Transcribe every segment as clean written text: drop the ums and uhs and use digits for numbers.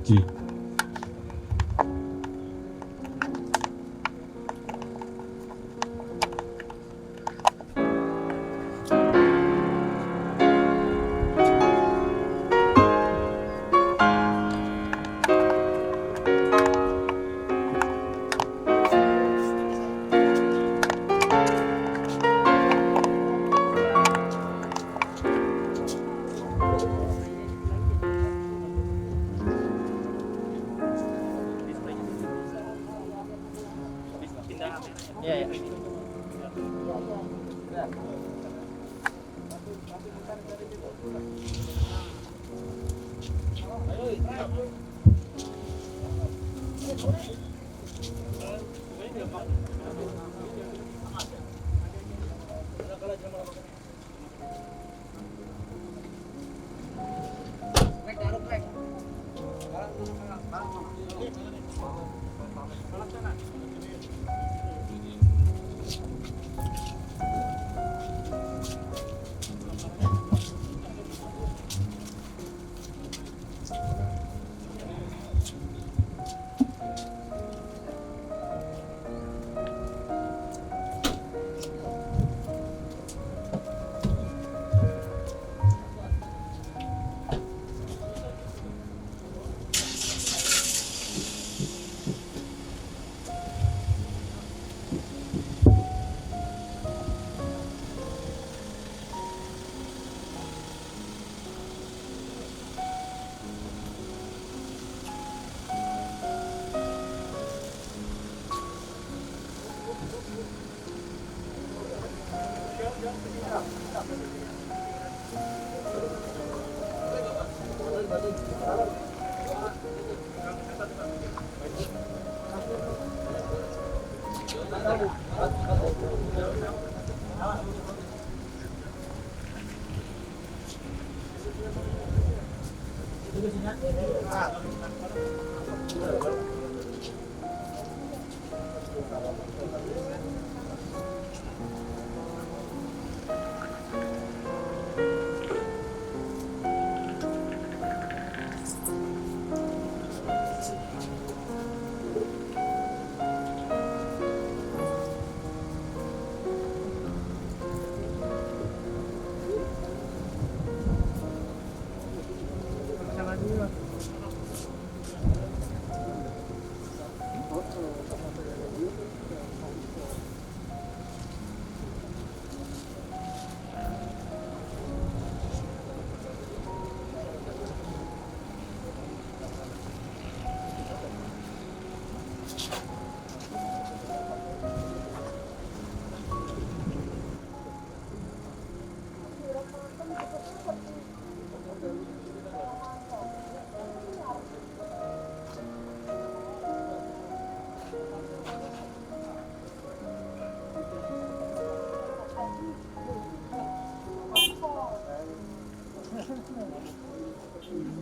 Ji.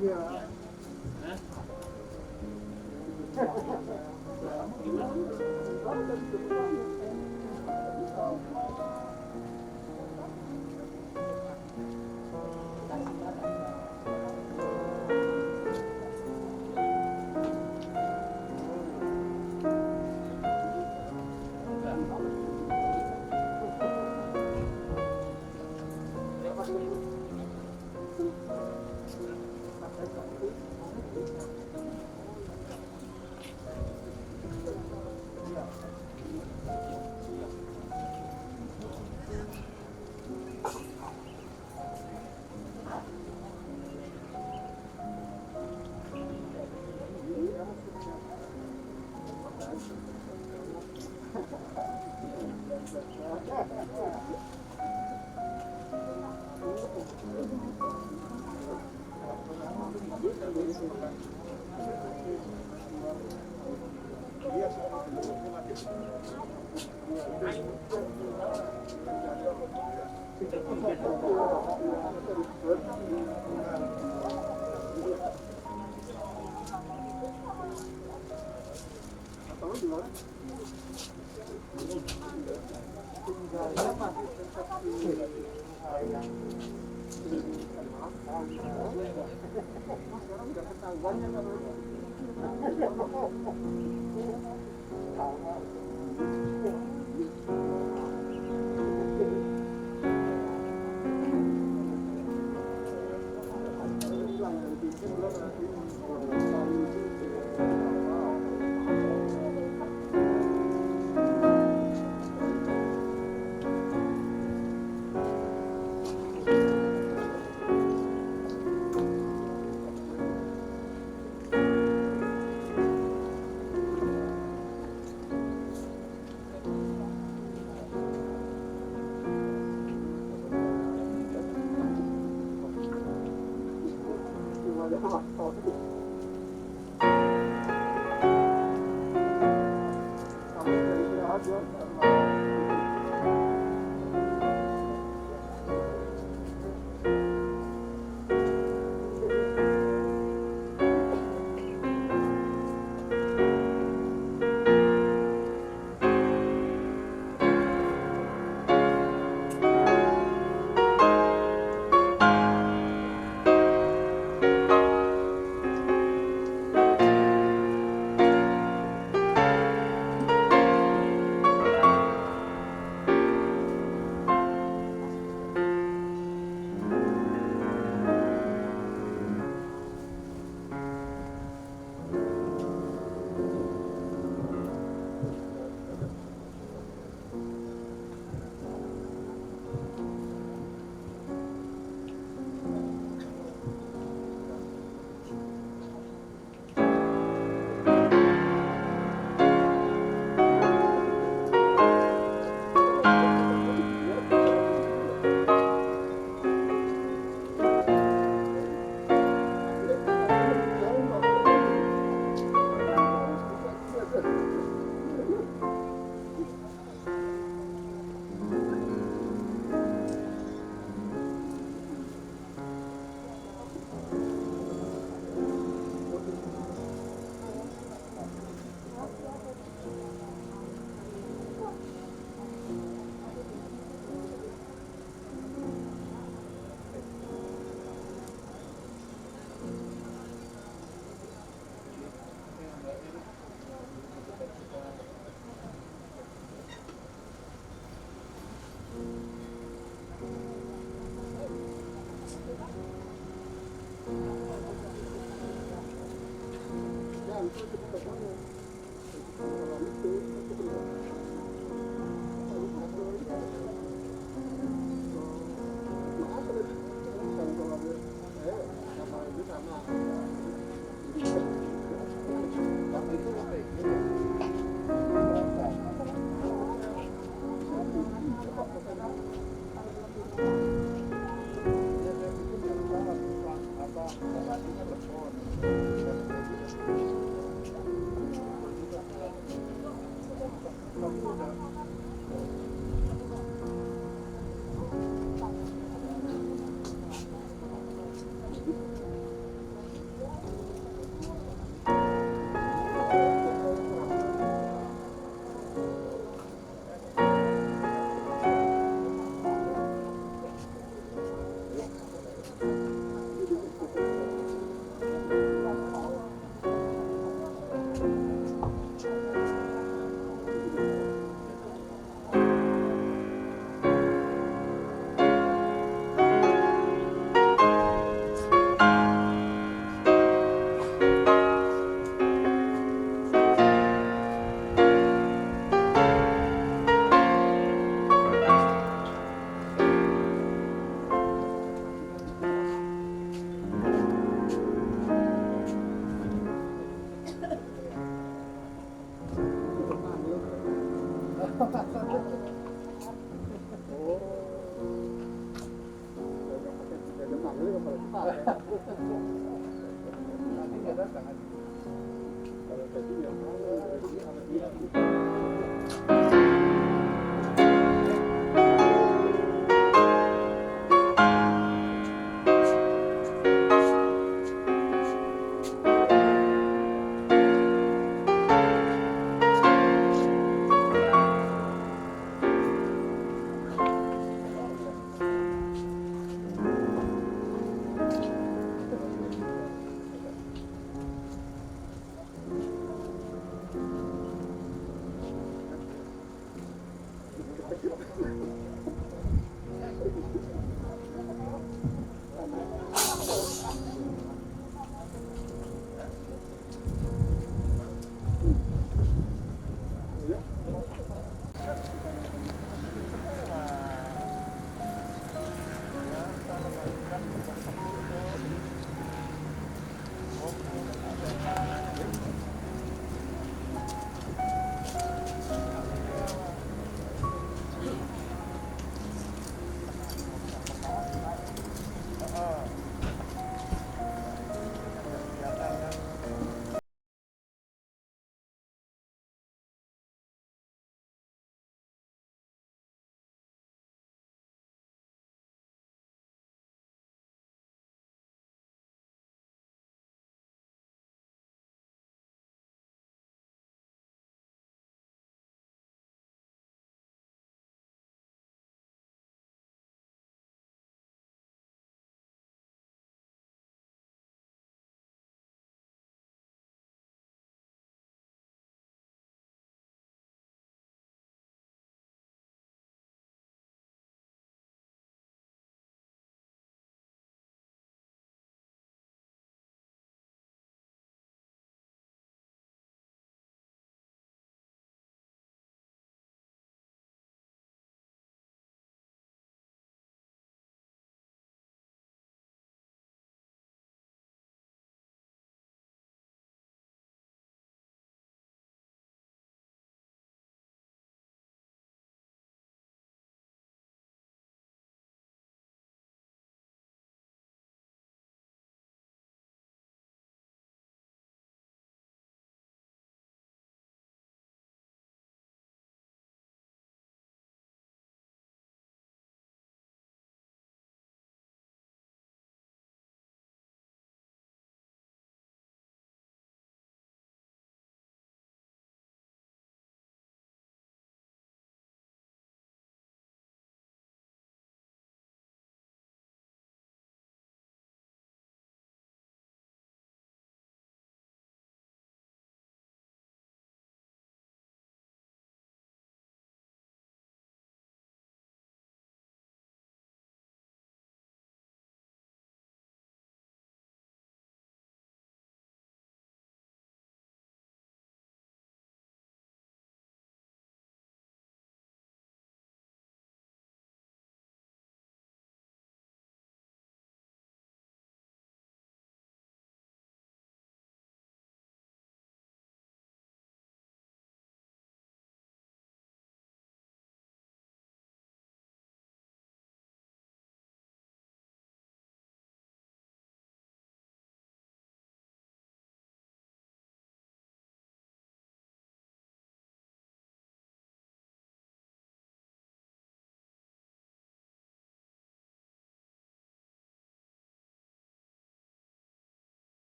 Iya, ya.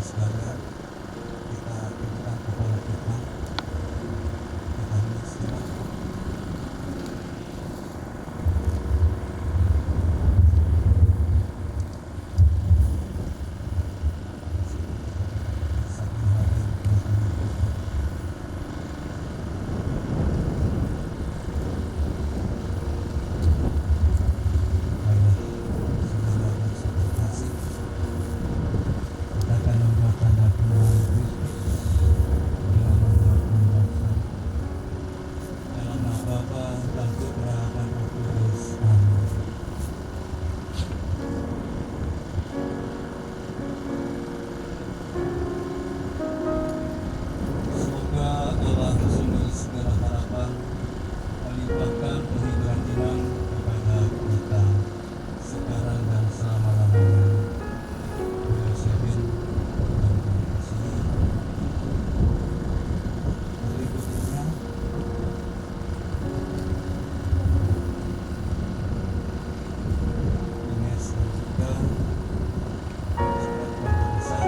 sekalian, kita tundukkan kepala kita beristirahat. Satu hari ayah saudara dan saudara kasih, kita akan membuat tanda pengulangan Kristus dengan membuat pembahasan dalam nama Bapa dan Putra dan Roh Kudus. Amin. Semoga Allah sumber segala harapan melimpahkan penghiburan iman kepada kita sekarang dan selama-lamanya. Yosefin dan kasih berikutnya Ines dan juga surat keluarga besar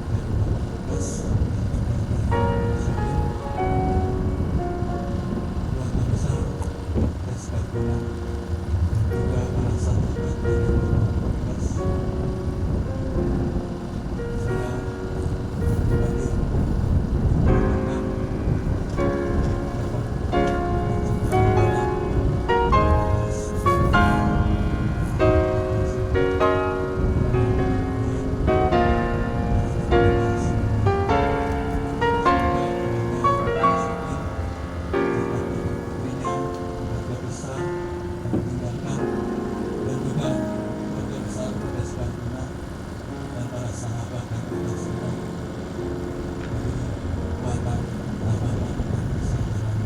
dari Bapak Lukas dan juga dari Yosefin, keluarga besar Rizka Guna dan juga para sahabat dari Bapak Lukas. Saya pribadi mengucapkan dan para sahabat dan kita semua dari Batam, Tabanan, dan Sabanan.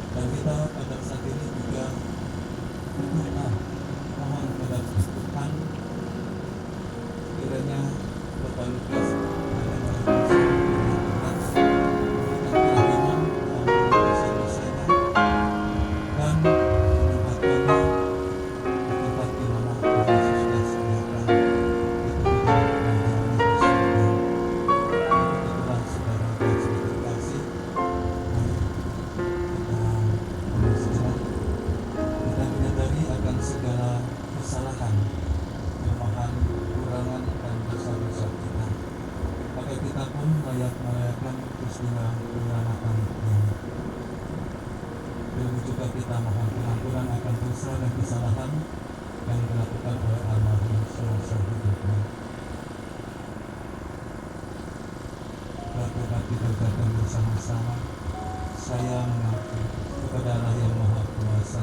Dan kita pada saat ini juga berdoa mohon kepada Tuhan kiranya Bapak Lukas dan para memberikan kerahiman mengampuni dosa-dosanya dan menempatkannya di tempat di mana Tuhan Yesus sudah sediakan, itu di dalam kerajaan di surga. Begitulah saudara dan saudara kasih, mari kita beristirahat. Kita menyadari akan segala kesalahan, kelemahan, kekurangan dan dosa-dosa kita. Maka kita pun layak merayakan peristiwa penyelamatan ini. Dulu juga kita mohon pengampunan akan dosa dan kesalahan yang dilakukan oleh almarhum semasa hidupnya. Dapat kita ucapkan bersama-sama, saya mengaku kepada Allah yang Maha Kuasa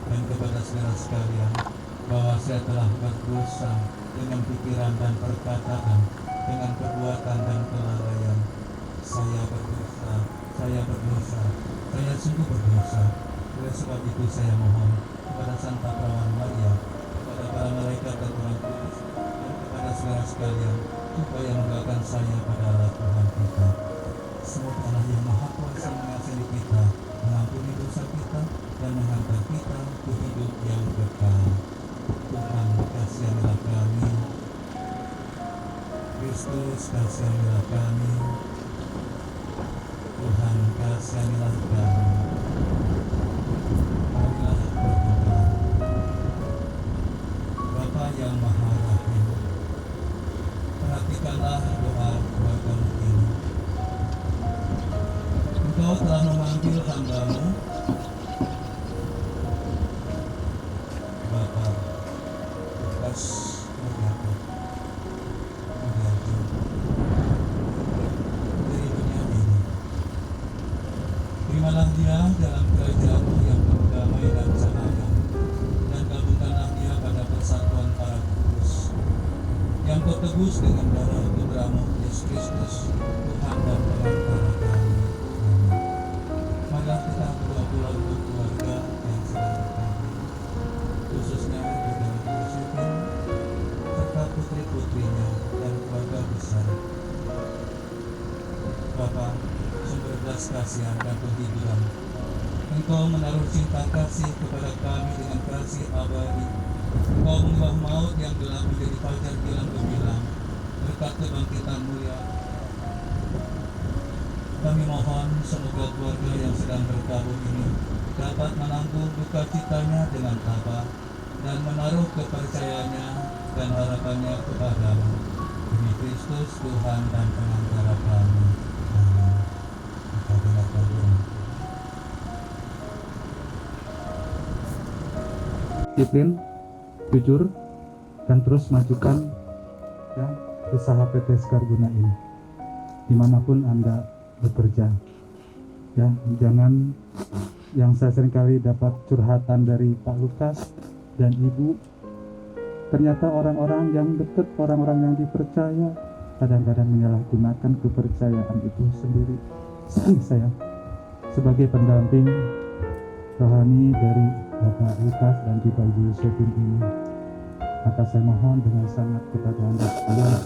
dan kepada saudara sekalian bahwa saya telah berdosa dengan pikiran dan perkataan, dengan perbuatan dan kelalaian. Saya berdosa, saya sungguh berdosa. Oleh sebab itu saya mohon kepada Santa Perawan Maria, kepada para malaikat dan orang kudus, dan kepada saudara sekalian, supaya mendoakan saya pada Allah Tuhan kita. Semoga Allah yang Maha Kuasa mengasihi kita, mengampuni dosa kita, dan menghantar kita ke hidup yang kekal. Tuhan kasihanilah kami. Kristus kasihanilah kami. Tuhan kasihanilah kami. Marilah berdoa. Bapa yang Maha Rahim, perhatikanlah doa keluargamu ini. Engkau telah memanggil hamba-Mu, Bapak Lukas Mulyadi dari dunia ini. Terimalah dia dalam kerajaan-Mu yang penuh damai dan cahaya, dan gabungkanlah dia pada persatuan para kudus yang Kau tebus dengan darah Putra-Mu Yesus Kristus, Tuhan dan Pengantara kami. Amin. Marilah kita berdoa pula untuk keluarga yang sedang bertahan, khususnya juga untuk Yosefin serta putri-putrinya dan keluarga besar. Bapa, sumber belas kasihan dan penghiburan, Engkau menaruh cinta kasih kepada kami dengan kasih abadi. Engkau mengubah maut yang gelap menjadi fajar gilang gemilang, Kami mohon semoga keluarga yang sedang berkabung ini dapat menanggung duka citanya dengan tabah dan menaruh kepercayaannya dan harapannya kepadamu. Demi Kristus Tuhan dan Pengantara kami. Amin. Kita dengarkan doa. Disiplin, jujur, dan terus majukan ya, usaha PT Sekarguna ini dimanapun Anda bekerja ya. Jangan, yang saya seringkali dapat curhatan dari Pak Lukas dan Ibu, ternyata orang-orang yang dekat, orang-orang yang dipercaya kadang-kadang menyalahgunakan kepercayaan itu sendiri. Saya sebagai pendamping rohani dari Bapak Lukas dan juga Ibu Yosefin ini, maka saya mohon dengan sangat kepada Anda sekalian,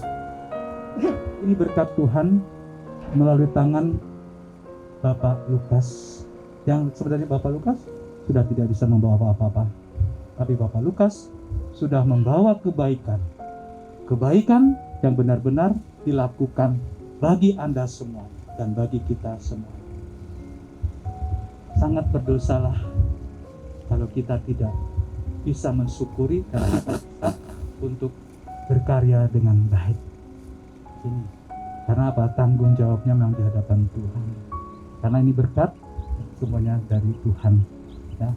ini berkat Tuhan melalui tangan Bapak Lukas, yang sebenarnya Bapak Lukas sudah tidak bisa membawa apa-apa, tapi Bapak Lukas sudah membawa kebaikan yang benar-benar dilakukan bagi Anda semua dan bagi kita semua. Sangat berdosalah kalau kita tidak bisa mensyukuri dan kita bisa untuk berkarya dengan baik ini. Karena apa? Tanggung jawabnya memang di hadapan Tuhan. Karena ini berkat semuanya dari Tuhan. Ya.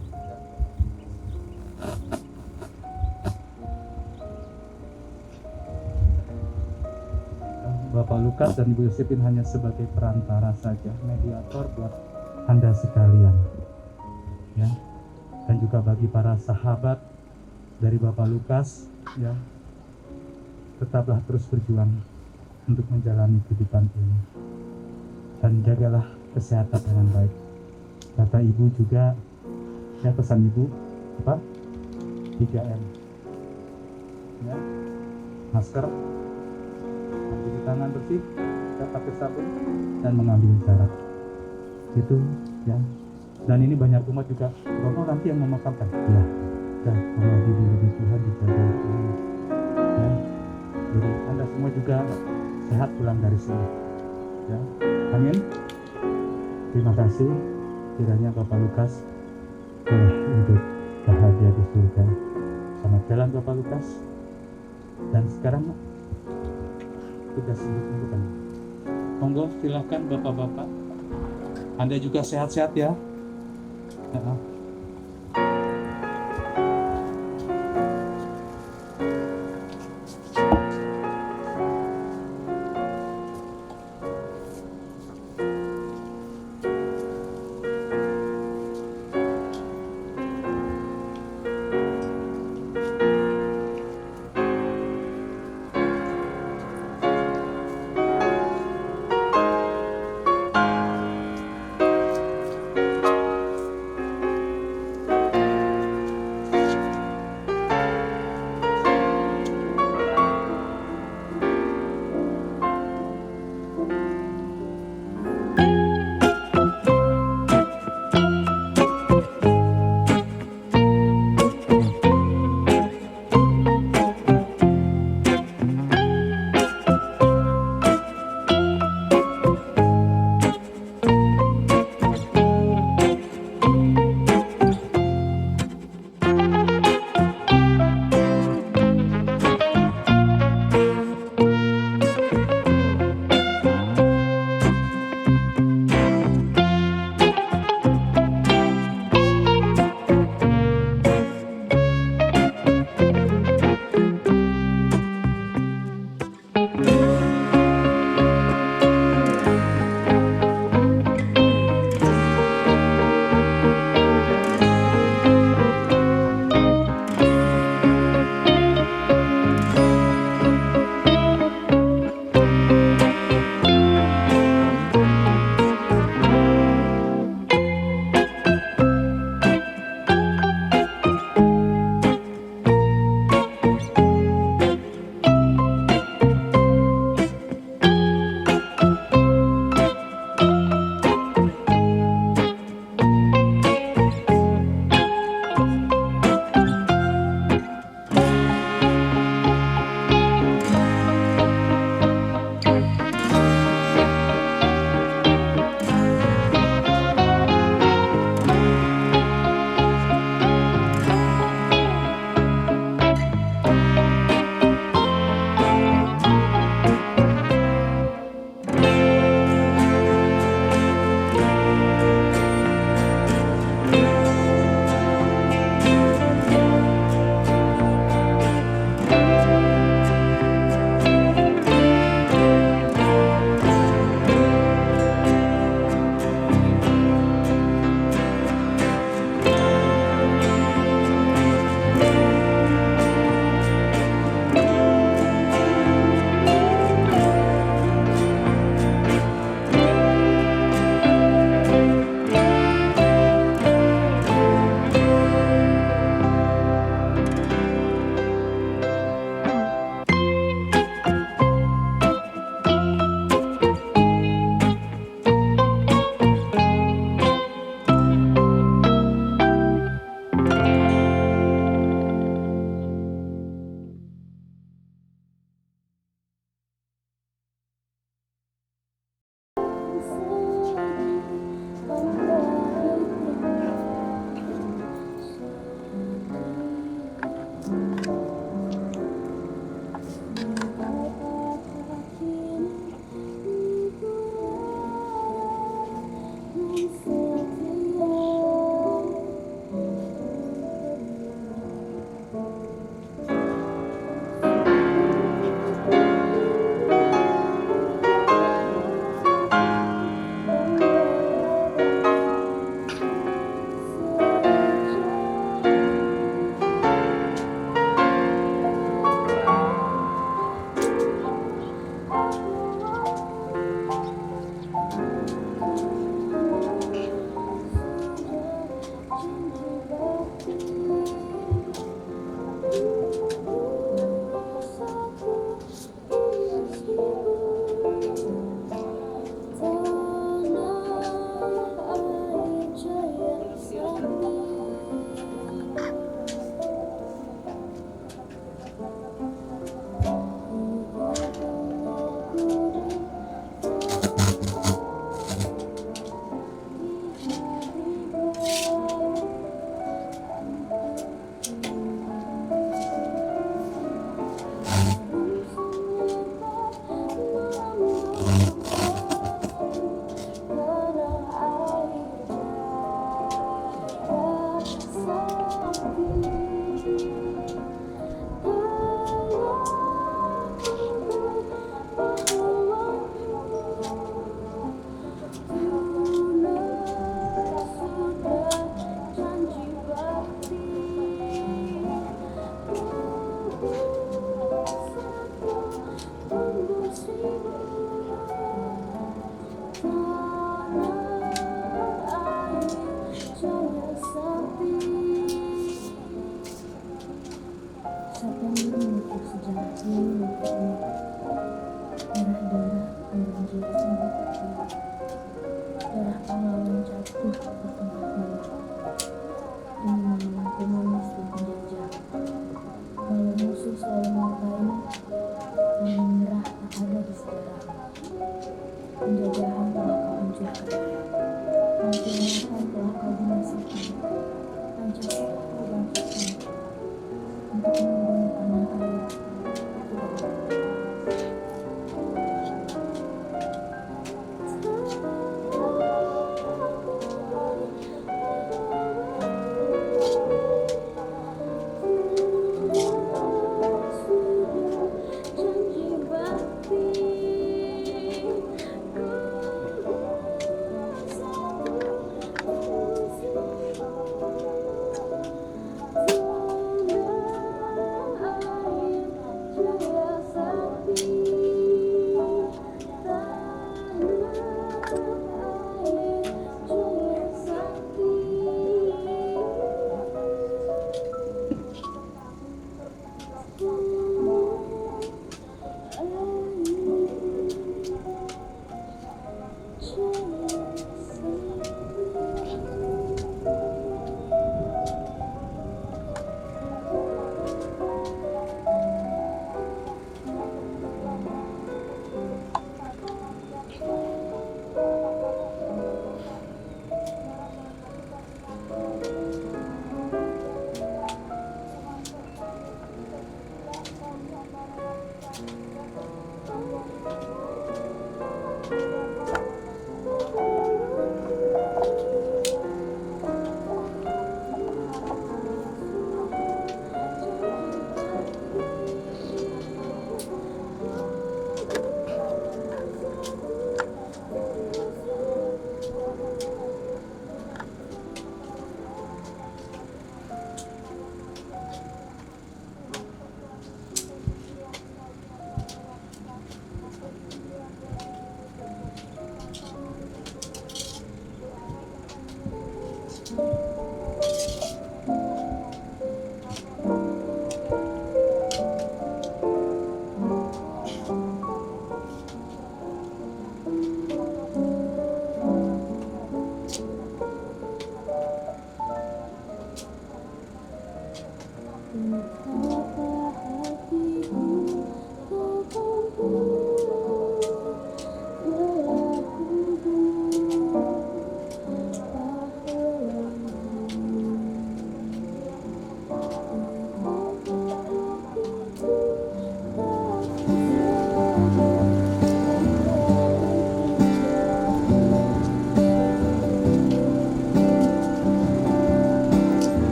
Bapak Lukas dan Ibu Yosefin hanya sebagai perantara saja, mediator buat Anda sekalian. Ya. Dan juga bagi para sahabat dari Bapak Lukas, ya, tetaplah terus berjuang untuk menjalani kehidupan ini dan jagalah kesehatan dengan baik. Kata Ibu juga, ya, pesan Ibu apa? 3M, ya, masker, mencuci tangan bersih, pakai sabun, dan mengambil jarak. Itu ya. Dan ini banyak umat juga, Romo nanti yang memakamkan. Ya, dan kalau di Tuhan dijaga Tuhan. Ya, jadi Anda semua juga sehat pulang dari sini. Ya, amin. Terima kasih. Kiranya Bapak Lukas boleh untuk bahagia di surga. Selamat jalan Bapak Lukas. Dan sekarang tugas untuk kan. Monggo silakan Bapak-bapak. Anda juga sehat-sehat ya.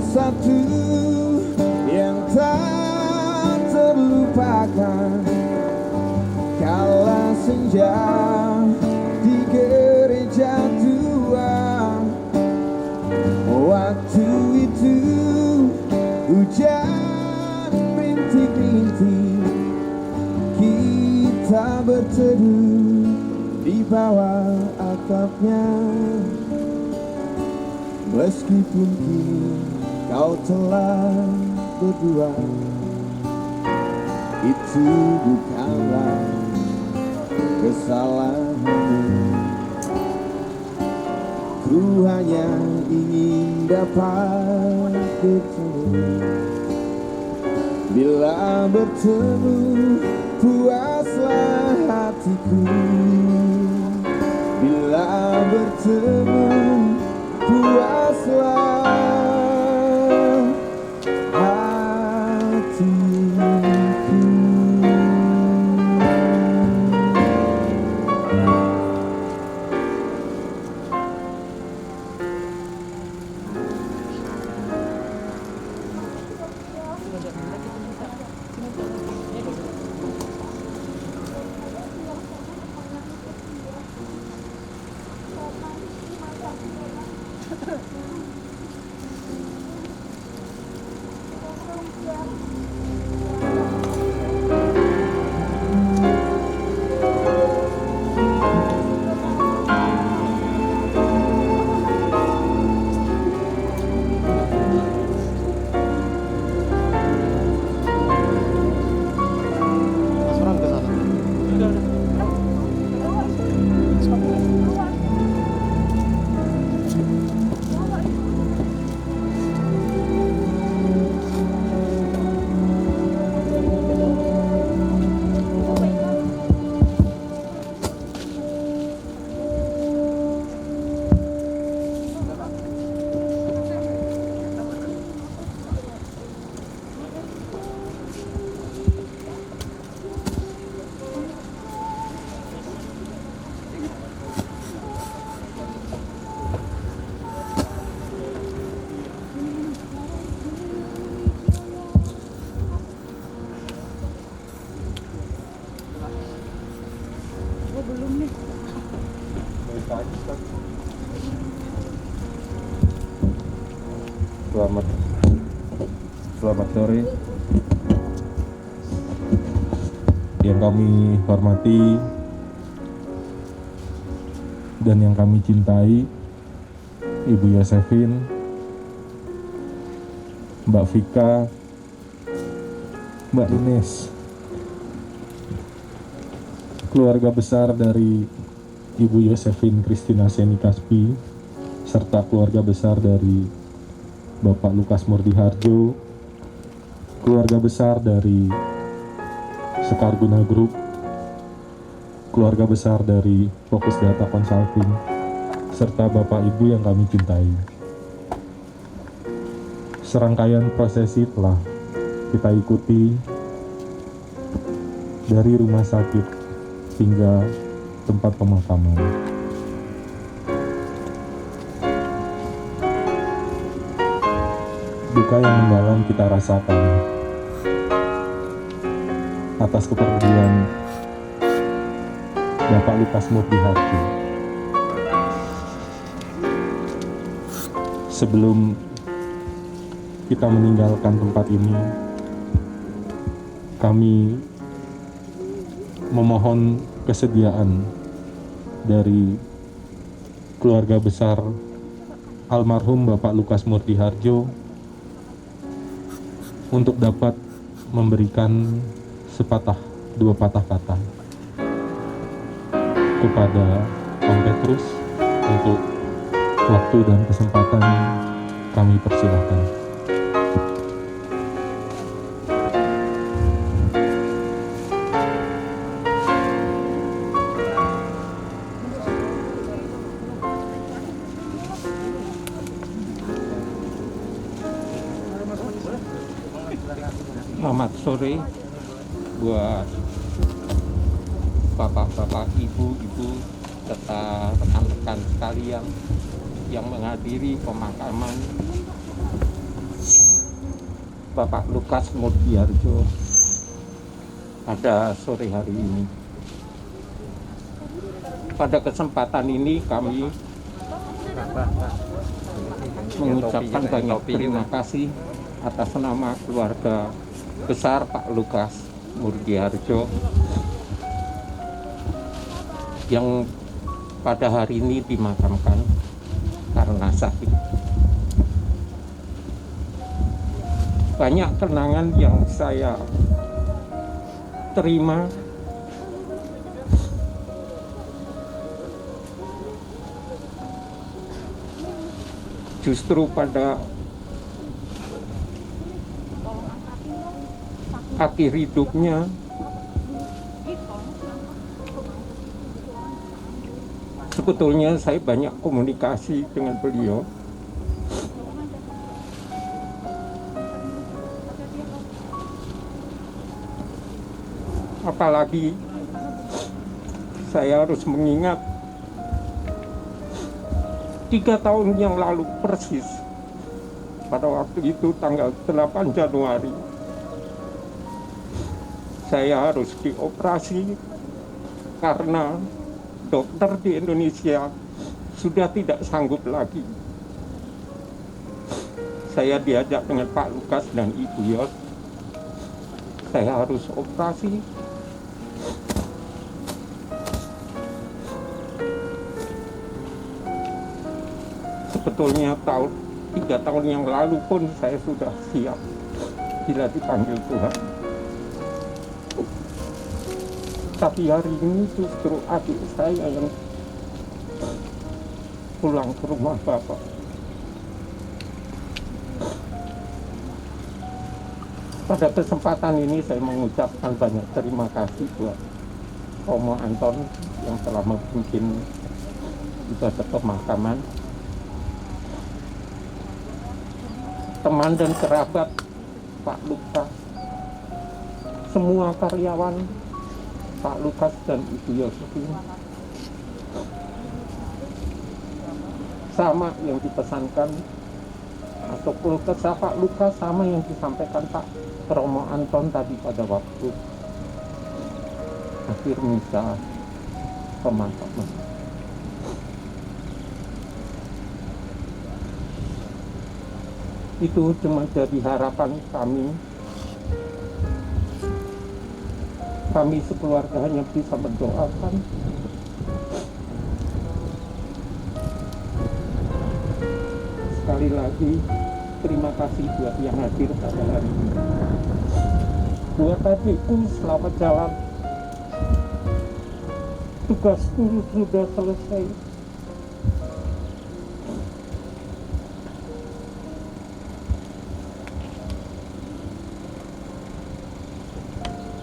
satu yang tak terlupakan, kala senja di gereja tua. Waktu itu hujan rintik-rintik, kita berteduh di bawah atapnya. Meskipun kini kau telah berdua, itu bukanlah kesalahanmu. Ku hanya ingin dapat bertemu. Bila bertemu puaslah hatiku. Bila bertemu puaslah hatiku. Selamat sore. Yang kami hormati dan yang kami cintai, Ibu Yosefin, Mbak Vika, Mbak Ines, keluarga besar dari Ibu Yosefin Christina Seni Kaspi, serta keluarga besar dari Bapak Lukas Murdiharjo, keluarga besar dari Sekar Guna Group, keluarga besar dari Fokus Data Consulting, serta Bapak Ibu yang kami cintai. Serangkaian prosesi telah kita ikuti dari rumah sakit hingga tempat pemakaman. Duka yang mendalam kita rasakan atas kepergian Bapak Lukas Murdiharjo. Sebelum kita meninggalkan tempat ini, kami memohon kesediaan dari keluarga besar almarhum Bapak Lukas Murdiharjo untuk dapat memberikan dua patah kata kepada Om Petrus. Untuk waktu dan kesempatan kami persilakan. Selamat sore buat bapak-bapak, ibu-ibu, serta rekan-rekan sekalian yang menghadiri pemakaman Bapak Lukas Murdiharjo pada sore hari ini. Pada kesempatan ini kami mengucapkan banyak terima kasih atas nama keluarga besar Pak Lukas Murdiharjo yang pada hari ini dimakamkan karena sakit. Banyak kenangan yang saya terima justru pada akhir hidupnya. Sebetulnya saya banyak komunikasi dengan beliau. Apalagi saya harus mengingat 3 tahun yang lalu persis, pada waktu itu tanggal 8 Januari, saya harus dioperasi karena dokter di Indonesia sudah tidak sanggup lagi. Saya diajak dengan Pak Lukas dan Ibu Yos, saya harus operasi. Sebetulnya 3 tahun yang lalu pun saya sudah siap bila dipanggil Tuhan. Tapi hari ini justru adik saya yang pulang ke rumah Bapak. Pada kesempatan ini saya mengucapkan banyak terima kasih buat Romo Anton yang telah memimpin ibadah pemakaman. Teman dan kerabat Pak Lukas, semua karyawan Pak Lukas dan Ibu Yosefin, sama yang dipesankan atau keluh kesah Pak Lukas sama yang disampaikan Pak Romo Anton tadi pada waktu akhir misa pemakaman. Itu cuma jadi harapan kami. Kami sekeluarga hanya bisa mendoakan sekali lagi. Terima kasih buat yang hadir pada hari ini. Buat adikku, selamat jalan. Tugasku sudah selesai.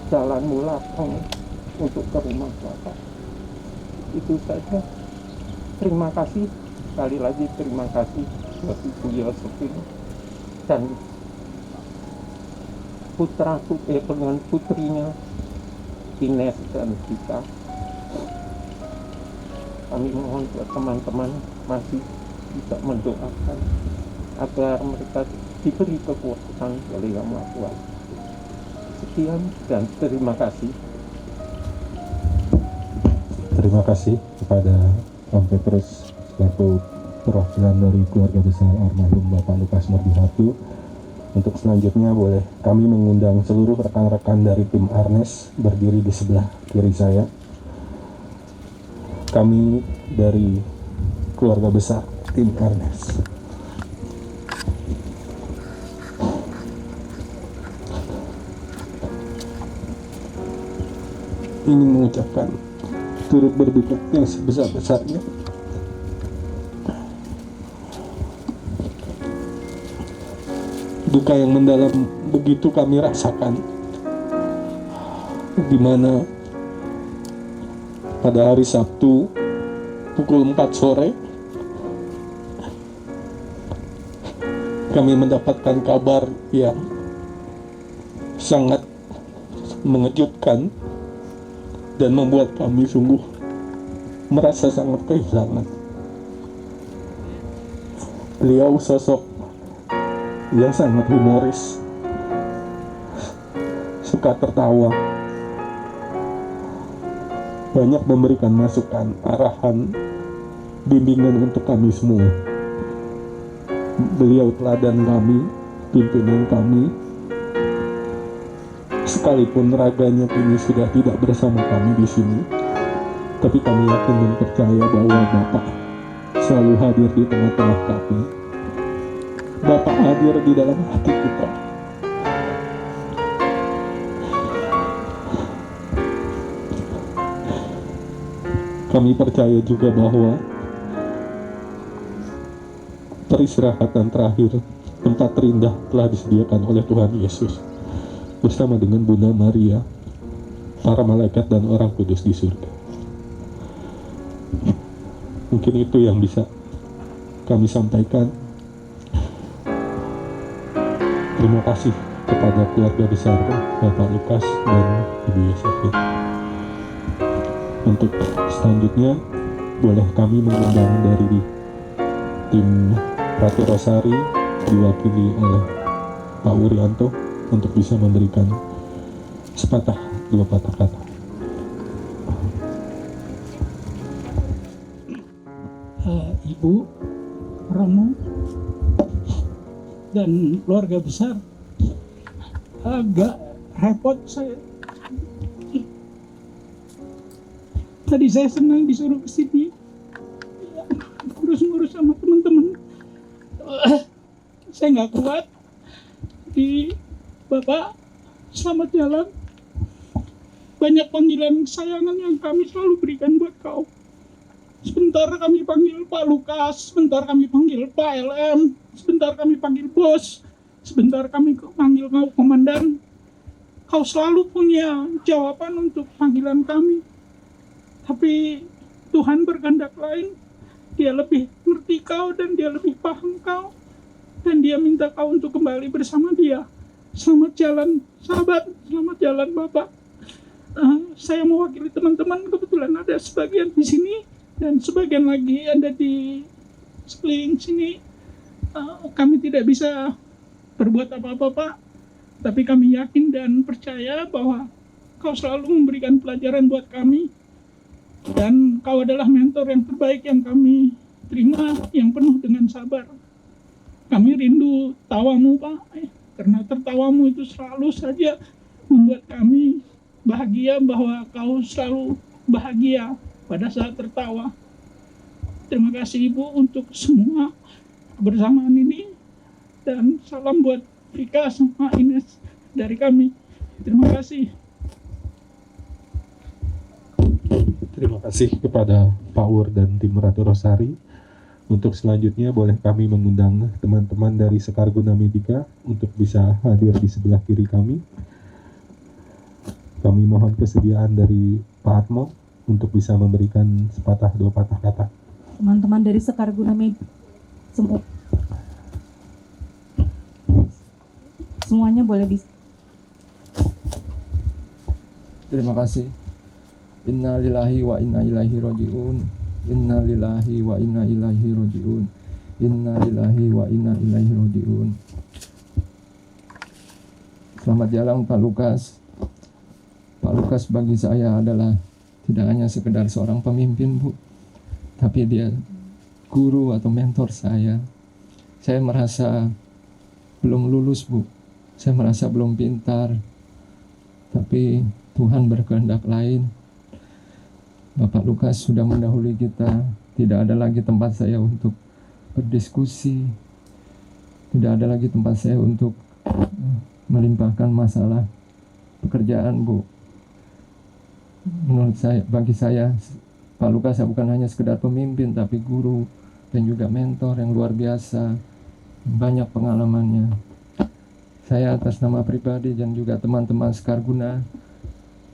Jalanmu lapang untuk ke rumah Bapak. Itu saja. Terima kasih. Sekali lagi terima kasih buat Ibu Yosefin dan dengan putrinya Ines dan Vita. Kami mohon buat teman-teman masih bisa mendoakan agar mereka diberi kekuatan oleh Yang Maha Kuasa. Sekian dan terima kasih. Terima kasih kepada Om Petrus selaku perwakilan dari keluarga besar almarhum Bapak Lukas Murdiharjo. Untuk selanjutnya boleh kami mengundang seluruh rekan-rekan dari tim Arnes berdiri di sebelah kiri saya. Kami dari keluarga besar tim Arnes. Ingin mengucapkan turut berduka yang sebesar-besarnya duka yang mendalam begitu kami rasakan, di mana pada hari Sabtu pukul 4 sore kami mendapatkan kabar yang sangat mengejutkan dan membuat kami sungguh merasa sangat kehilangan. Beliau sosok yang sangat humoris, suka tertawa, banyak memberikan masukan, arahan, bimbingan untuk kami semua. Beliau teladan kami, pimpinan kami, sekalipun raganya kini sudah tidak bersama kami di sini, tapi kami yakin dan percaya bahwa Bapak selalu hadir di tengah-tengah kami. Bapak hadir di dalam hati kita. Kami percaya juga bahwa peristirahatan terakhir, tempat terindah telah disediakan oleh Tuhan Yesus bersama dengan Bunda Maria, para malaikat dan orang kudus di surga. Mungkin itu yang bisa kami sampaikan. Terima kasih kepada keluarga besar Bapak Lukas dan Ibu Yosefin. Untuk selanjutnya, boleh kami mengundang dari tim Ratu Rosari diwakili oleh Pak Wuryanto untuk bisa memberikan sepatah dua patah kata. Ibu Romo dan keluarga besar, agak repot saya. Tadi saya senang disuruh ke sini, ngurus-ngurus sama teman-teman. Saya nggak kuat. Di Bapak, selamat jalan. Banyak panggilan kesayangan yang kami selalu berikan buat kau. Sebentar kami panggil Pak Lukas, sebentar kami panggil Pak LM, sebentar kami panggil bos, sebentar kami panggil kau komandan. Kau selalu punya jawaban untuk panggilan kami. Tapi Tuhan berkehendak lain. Dia lebih ngerti kau dan dia lebih paham kau. Dan dia minta kau untuk kembali bersama dia. Selamat jalan sahabat, selamat jalan Bapak. Saya mewakili teman-teman, kebetulan ada sebagian di sini dan sebagian lagi ada di sekeliling sini. Kami tidak bisa berbuat apa-apa Pak, tapi kami yakin dan percaya bahwa kau selalu memberikan pelajaran buat kami. Dan kau adalah mentor yang terbaik yang kami terima, yang penuh dengan sabar. Kami rindu tawamu Pak, karena tertawamu itu selalu saja membuat kami bahagia bahwa kau selalu bahagia pada saat tertawa. Terima kasih Ibu untuk semua kebersamaan ini. Dan salam buat Rika sama Ines dari kami. Terima kasih. Terima kasih kepada Pak Wur dan tim Ratu Rosari. Untuk selanjutnya boleh kami mengundang teman-teman dari Sekar Guna Medica untuk bisa hadir di sebelah kiri kami. Kami mohon kesediaan dari Pak Atmo untuk bisa memberikan sepatah dua patah kata. Teman-teman dari Sekar Guna Medica semuanya boleh bisa. Terima kasih. Inna lillahi wa inna ilaihi raji'un. Inna lillahi wa inna ilaihi raji'un. Inna lillahi wa inna ilaihi raji'un. Selamat jalan Pak Lukas. Pak Lukas bagi saya adalah tidak hanya sekedar seorang pemimpin Bu, tapi dia guru atau mentor saya. Saya merasa belum lulus Bu, saya merasa belum pintar, tapi Tuhan berkehendak lain. Bapak Lukas sudah mendahului kita. Tidak ada lagi tempat saya untuk berdiskusi, tidak ada lagi tempat saya untuk melimpahkan masalah pekerjaan Bu. Menurut saya, bagi saya, Pak Lukas bukan hanya sekedar pemimpin, tapi guru dan juga mentor yang luar biasa, banyak pengalamannya. Saya atas nama pribadi dan juga teman-teman Sekar Guna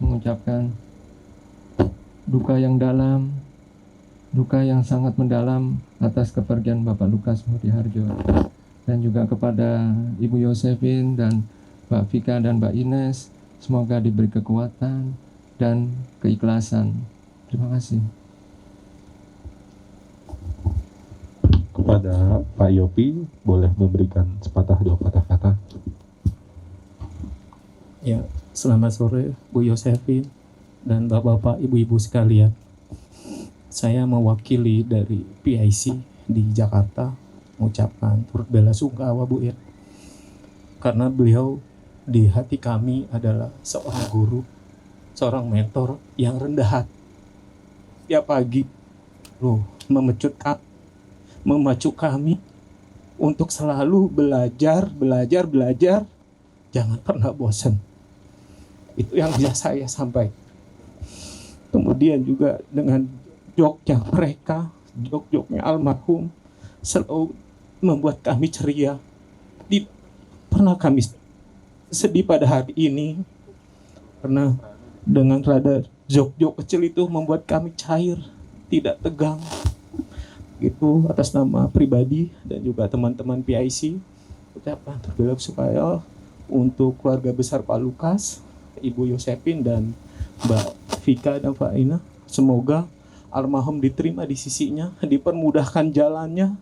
mengucapkan duka yang dalam, duka yang sangat mendalam atas kepergian Bapak Lukas Murdiharjo, dan juga kepada Ibu Yosefin dan Mbak Vika dan Mbak Ines, semoga diberi kekuatan dan keikhlasan. Terima kasih. Kepada Pak Yopi boleh memberikan sepatah dua patah kata. Ya, Selamat sore Bu Yosefin dan bapak-bapak, ibu-ibu sekalian. Saya mewakili dari PIC di Jakarta mengucapkan turut bela sungkawa Bu ya. Karena beliau di hati kami adalah seorang guru, seorang mentor yang rendah hati. Tiap pagi memacu kami untuk selalu belajar. Jangan pernah bosan. Itu yang bisa saya sampaikan. Kemudian juga dengan joknya mereka, joknya almarhum, selalu membuat kami ceria. Pernah kami sedih pada hari ini, karena dengan rada jok kecil itu membuat kami cair, tidak tegang. Itu atas nama pribadi dan juga teman-teman PIC, ucapan terbela supaya untuk keluarga besar Pak Lukas, Ibu Yosefin dan Mbak Vika dan Pak Ina, semoga almarhum diterima di sisinya, dipermudahkan jalannya,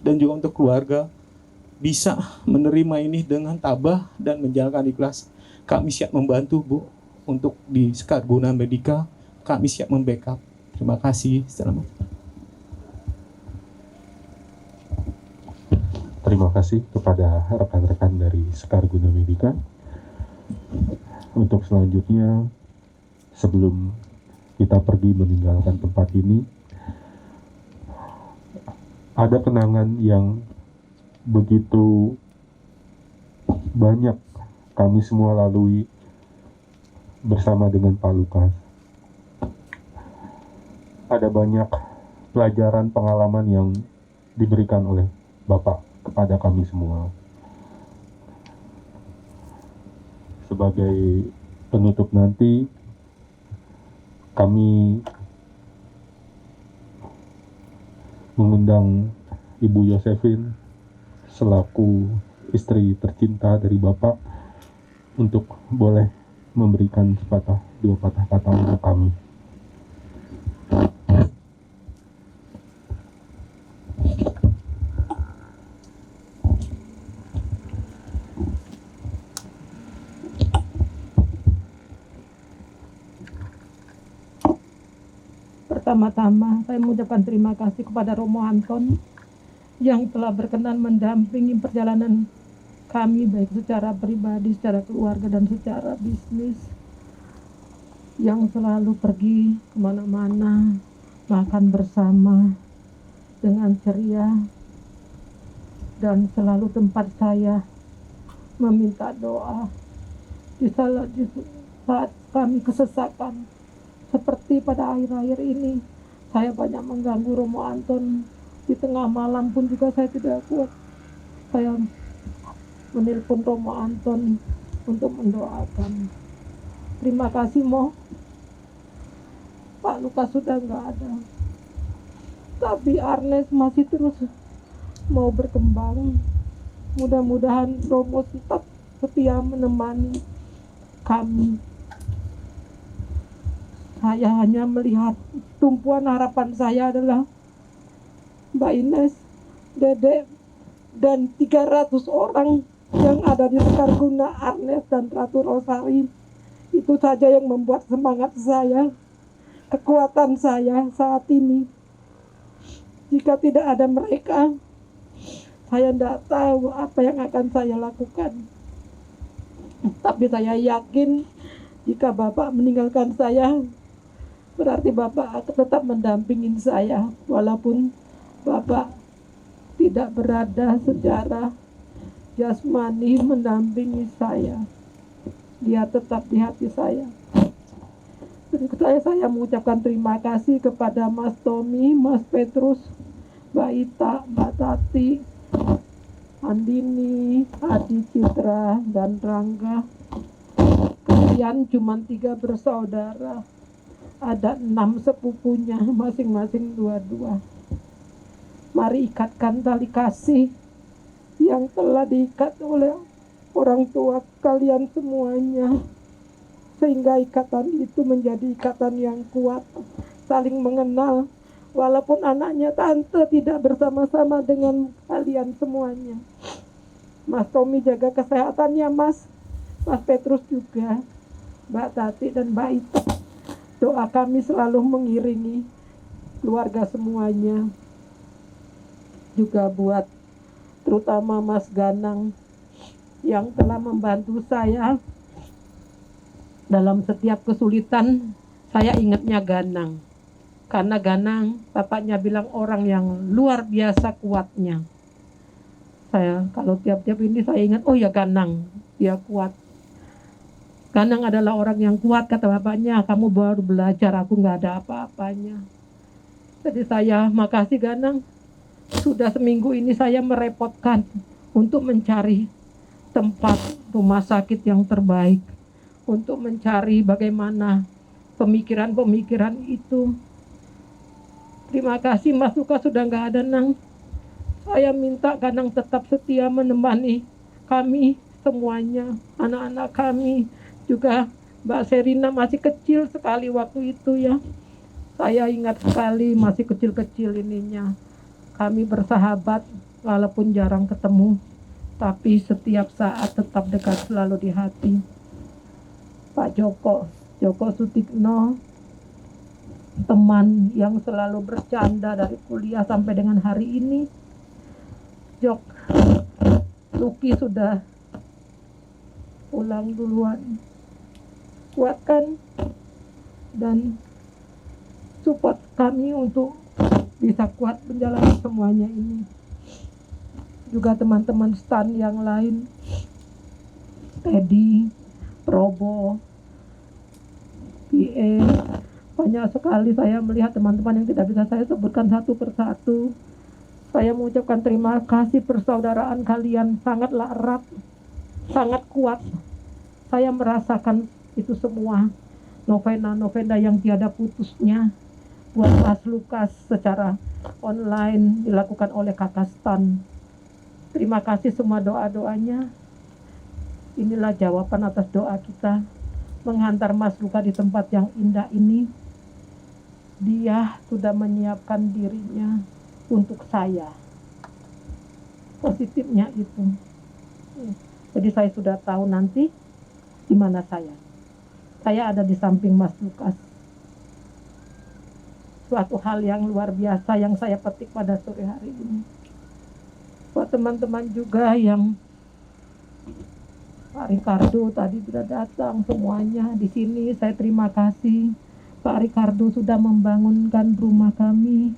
dan juga untuk keluarga bisa menerima ini dengan tabah dan menjalankan ikhlas. Kami siap membantu Bu untuk di Sekarguna Medica, kami siap membackup. Terima kasih. Selamat. Terima kasih kepada rekan-rekan dari Sekarguna Medica. Untuk selanjutnya, sebelum kita pergi meninggalkan tempat ini, ada kenangan yang begitu banyak kami semua lalui bersama dengan Pak Lukas. Ada banyak pelajaran pengalaman yang diberikan oleh Bapak kepada kami semua. Sebagai penutup nanti, kami mengundang Ibu Yosefin selaku istri tercinta dari Bapak untuk boleh memberikan dua patah kata untuk kami. Pertama-tama saya mengucapkan terima kasih kepada Romo Anton yang telah berkenan mendampingi perjalanan kami baik secara pribadi, secara keluarga, dan secara bisnis, yang selalu pergi kemana-mana, makan bersama dengan ceria, dan selalu tempat saya meminta doa di saat kami kesesakan. Seperti pada akhir-akhir ini, saya banyak mengganggu Romo Anton. Di tengah malam pun juga saya tidak kuat. Saya menelpon Romo Anton untuk mendoakan. Terima kasih, Mo. Pak Lukas sudah nggak ada. Tapi Arnes masih terus mau berkembang. Mudah-mudahan Romo tetap setia menemani kami. Saya hanya melihat tumpuan harapan saya adalah Mbak Ines, Dedek, dan 300 orang yang ada di Sekarguna, Arnes dan Ratu Rosari. Itu saja yang membuat semangat saya, kekuatan saya saat ini. Jika tidak ada mereka, saya tidak tahu apa yang akan saya lakukan. Tapi saya yakin jika Bapak meninggalkan saya, berarti Bapak akan tetap mendampingin saya, walaupun Bapak tidak berada secara jasmani mendampingi saya. Dia tetap di hati saya. Saya mengucapkan terima kasih kepada Mas Tommy, Mas Petrus, Mbak Ita, Mbak Tati, Andini, Adi Citra, dan Rangga. Kalian cuma 3 bersaudara. Ada 6 sepupunya, masing-masing 2-2. Mari ikatkan tali kasih yang telah diikat oleh orang tua kalian semuanya, sehingga ikatan itu menjadi ikatan yang kuat, saling mengenal, walaupun anaknya tante tidak bersama-sama dengan kalian semuanya. Mas Tommy jaga kesehatannya, Mas. Mas Petrus juga, Mbak Tati dan Mbak Ita. Doa kami selalu mengiringi keluarga semuanya. Juga buat terutama Mas Ganang yang telah membantu saya dalam setiap kesulitan. Saya ingatnya Ganang, karena Ganang bapaknya bilang orang yang luar biasa kuatnya. Saya kalau tiap-tiap ini saya ingat, oh ya Ganang, dia kuat. Ganang adalah orang yang kuat, kata bapaknya. Kamu baru belajar, aku nggak ada apa-apanya. Jadi saya makasih Ganang. Sudah seminggu ini saya merepotkan untuk mencari tempat rumah sakit yang terbaik, untuk mencari bagaimana pemikiran-pemikiran itu. Terima kasih Mas Lukas sudah nggak ada Nang. Saya minta Ganang tetap setia menemani kami semuanya, anak-anak kami. Juga Mbak Serina masih kecil sekali waktu itu ya. Saya ingat sekali masih kecil-kecil ininya. Kami bersahabat walaupun jarang ketemu, tapi setiap saat tetap dekat selalu di hati. Pak Joko Sutikno, teman yang selalu bercanda dari kuliah sampai dengan hari ini. Luki sudah pulang duluan. Kuatkan dan support kami untuk bisa kuat menjalani semuanya ini. Juga teman-teman stan yang lain, Teddy, Probo, PA, banyak sekali saya melihat teman-teman yang tidak bisa saya sebutkan satu persatu. Saya mengucapkan terima kasih, persaudaraan kalian sangatlah erat, sangat kuat. Saya merasakan itu semua, novena yang tiada putusnya buat Mas Lukas secara online dilakukan oleh Kakak Stan. Terima kasih semua doa-doanya. Inilah jawaban atas doa kita menghantar Mas Lukas di tempat yang indah ini. Dia sudah menyiapkan dirinya untuk saya. Positifnya itu. Jadi saya sudah tahu nanti di mana saya. Saya ada di samping Mas Lukas. Suatu hal yang luar biasa yang saya petik pada sore hari ini. Buat teman-teman juga yang Pak Ricardo tadi sudah datang semuanya di sini, saya terima kasih. Pak Ricardo sudah membangunkan rumah kami,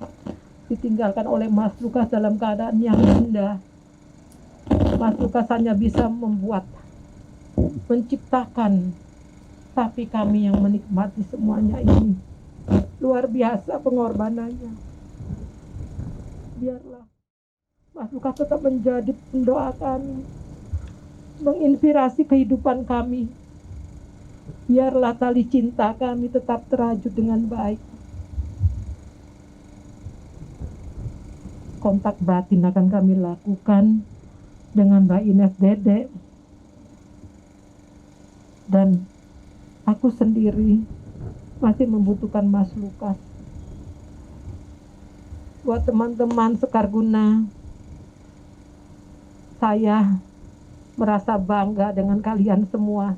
ditinggalkan oleh Mas Lukas dalam keadaan yang indah. Mas Lukas hanya bisa membuat, menciptakan, tapi kami yang menikmati semuanya ini. Luar biasa pengorbanannya. Biarlah Mas Lukas tetap menjadi pendoa kami, menginspirasi kehidupan kami. Biarlah tali cinta kami tetap terajut dengan baik. Kontak batin akan kami lakukan dengan Mbak Ines Dede. Dan aku sendiri masih membutuhkan Mas Lukas. Buat teman-teman Sekarguna, saya merasa bangga dengan kalian semua.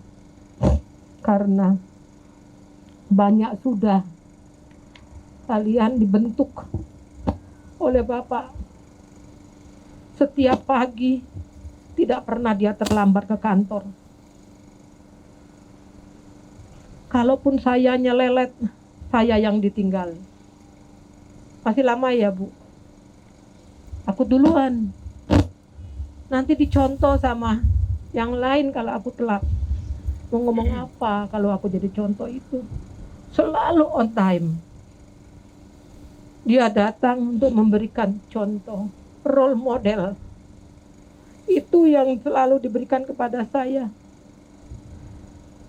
Karena banyak sudah kalian dibentuk oleh Bapak. Setiap pagi tidak pernah dia terlambat ke kantor. Kalaupun saya nyelelet, saya yang ditinggal. Masih lama ya Bu? Aku duluan. Nanti dicontoh sama yang lain kalau aku telat. Mau ngomong apa kalau aku jadi contoh itu? Selalu on time. Dia datang untuk memberikan contoh, role model. Itu yang selalu diberikan kepada saya.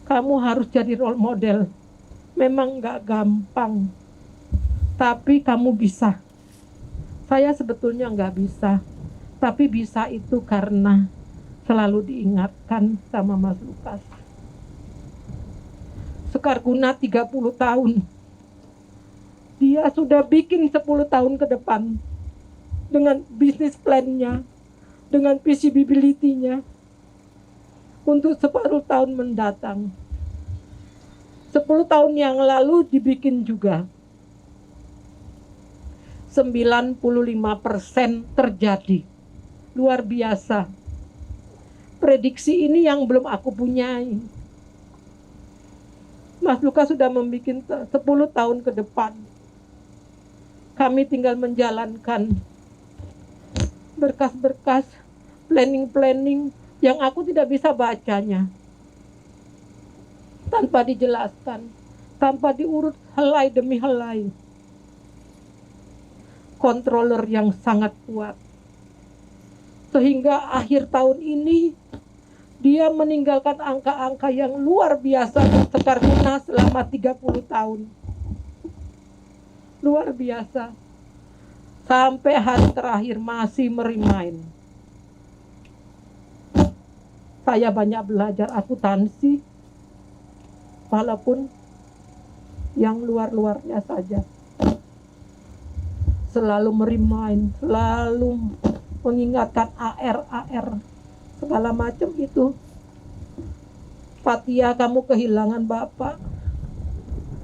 Kamu harus jadi role model. Memang gak gampang, tapi kamu bisa. Saya sebetulnya gak bisa, tapi bisa itu karena selalu diingatkan sama Mas Lukas. Sekarguna 30 tahun. Dia sudah bikin 10 tahun ke depan. Dengan bisnis plan-nya, dengan visibility-nya. untuk separuh tahun mendatang. 10 tahun yang lalu dibikin juga. 95% terjadi. Luar biasa. Prediksi ini yang belum aku punyai. Mas Lukas sudah membuat 10 tahun ke depan. Kami tinggal menjalankan berkas-berkas, planning-planning yang aku tidak bisa bacanya. Tanpa dijelaskan, tanpa diurut helai demi helai. Controller yang sangat kuat. Sehingga akhir tahun ini dia meninggalkan angka-angka yang luar biasa di Sekarguna selama 30 tahun. Luar biasa. Sampai hari terakhir masih merimain. Saya banyak belajar akuntansi, walaupun yang luar-luarnya saja. Selalu merimain, selalu mengingatkan AR, segala macam itu. Fatia, kamu kehilangan Bapak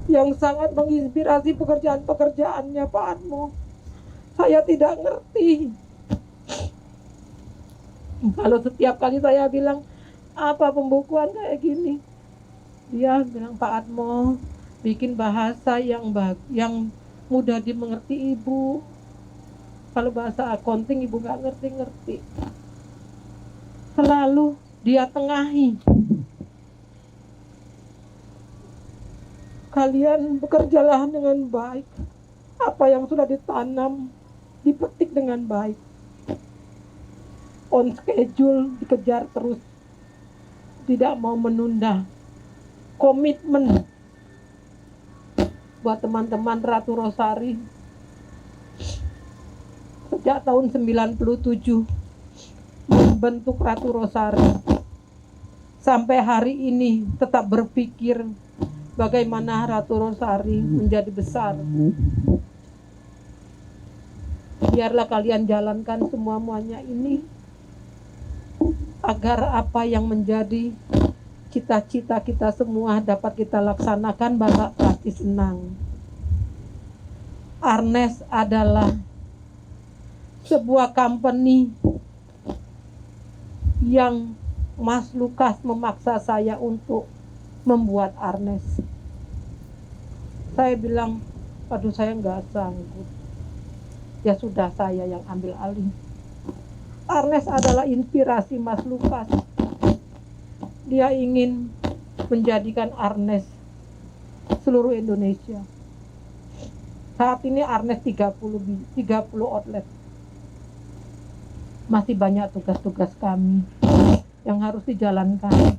yang sangat menginspirasi pekerjaan-pekerjaannya Pak Atmo. Saya tidak ngerti. Kalau setiap kali saya bilang, apa pembukuan kayak gini? Dia bilang, Pak Atmo, bikin bahasa yang mudah dimengerti Ibu. Kalau bahasa accounting Ibu nggak ngerti-ngerti. Selalu dia tengahi. Kalian bekerjalah dengan baik. Apa yang sudah ditanam, dipetik dengan baik. On schedule, dikejar terus. Tidak mau menunda. Komitmen. Buat teman-teman Ratu Rosari. Sejak tahun 97 membentuk Ratu Rosari. Sampai hari ini tetap berpikir bagaimana Ratu Rosari menjadi besar. Biarlah kalian jalankan semuanya ini agar apa yang menjadi cita-cita kita semua dapat kita laksanakan. Bapak pasti senang. Arnes adalah sebuah company yang Mas Lukas memaksa saya untuk membuat Arnes. Saya bilang, aduh saya nggak sanggup. Ya sudah, saya yang ambil alih. Arnes adalah inspirasi Mas Lukas. Dia ingin menjadikan Arnes seluruh Indonesia. Saat ini Arnes 30 outlet. Masih banyak tugas-tugas kami yang harus dijalankan.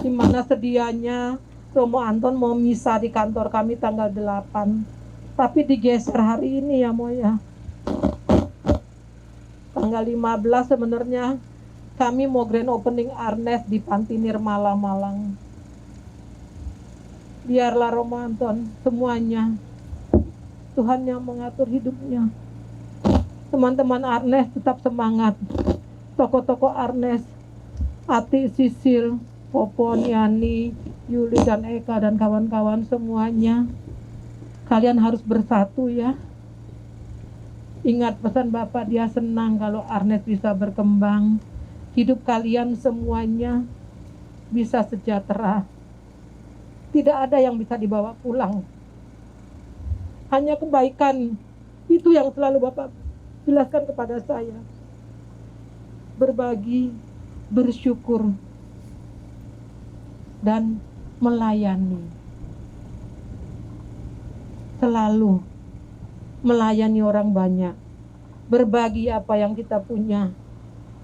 Di mana sedianya Romo Anton mau misa di kantor kami tanggal 8. Tapi digeser hari ini ya Mo ya. Tanggal 15 sebenarnya kami mau grand opening Arnes di Panti Nirmala Malang. Biarlah Romo Anton semuanya Tuhan yang mengatur hidupnya. Teman-teman Arnes tetap semangat. Tokoh-tokoh Arnes, Ati, Sisil, Popon, Yani, Yuli dan Eka dan kawan-kawan semuanya. Kalian harus bersatu ya. Ingat pesan Bapak, dia senang kalau Arnes bisa berkembang. Hidup kalian semuanya bisa sejahtera. Tidak ada yang bisa dibawa pulang. Hanya kebaikan. Itu yang selalu Bapak jelaskan kepada saya. Berbagi, bersyukur, dan melayani. Selalu melayani orang banyak, berbagi apa yang kita punya,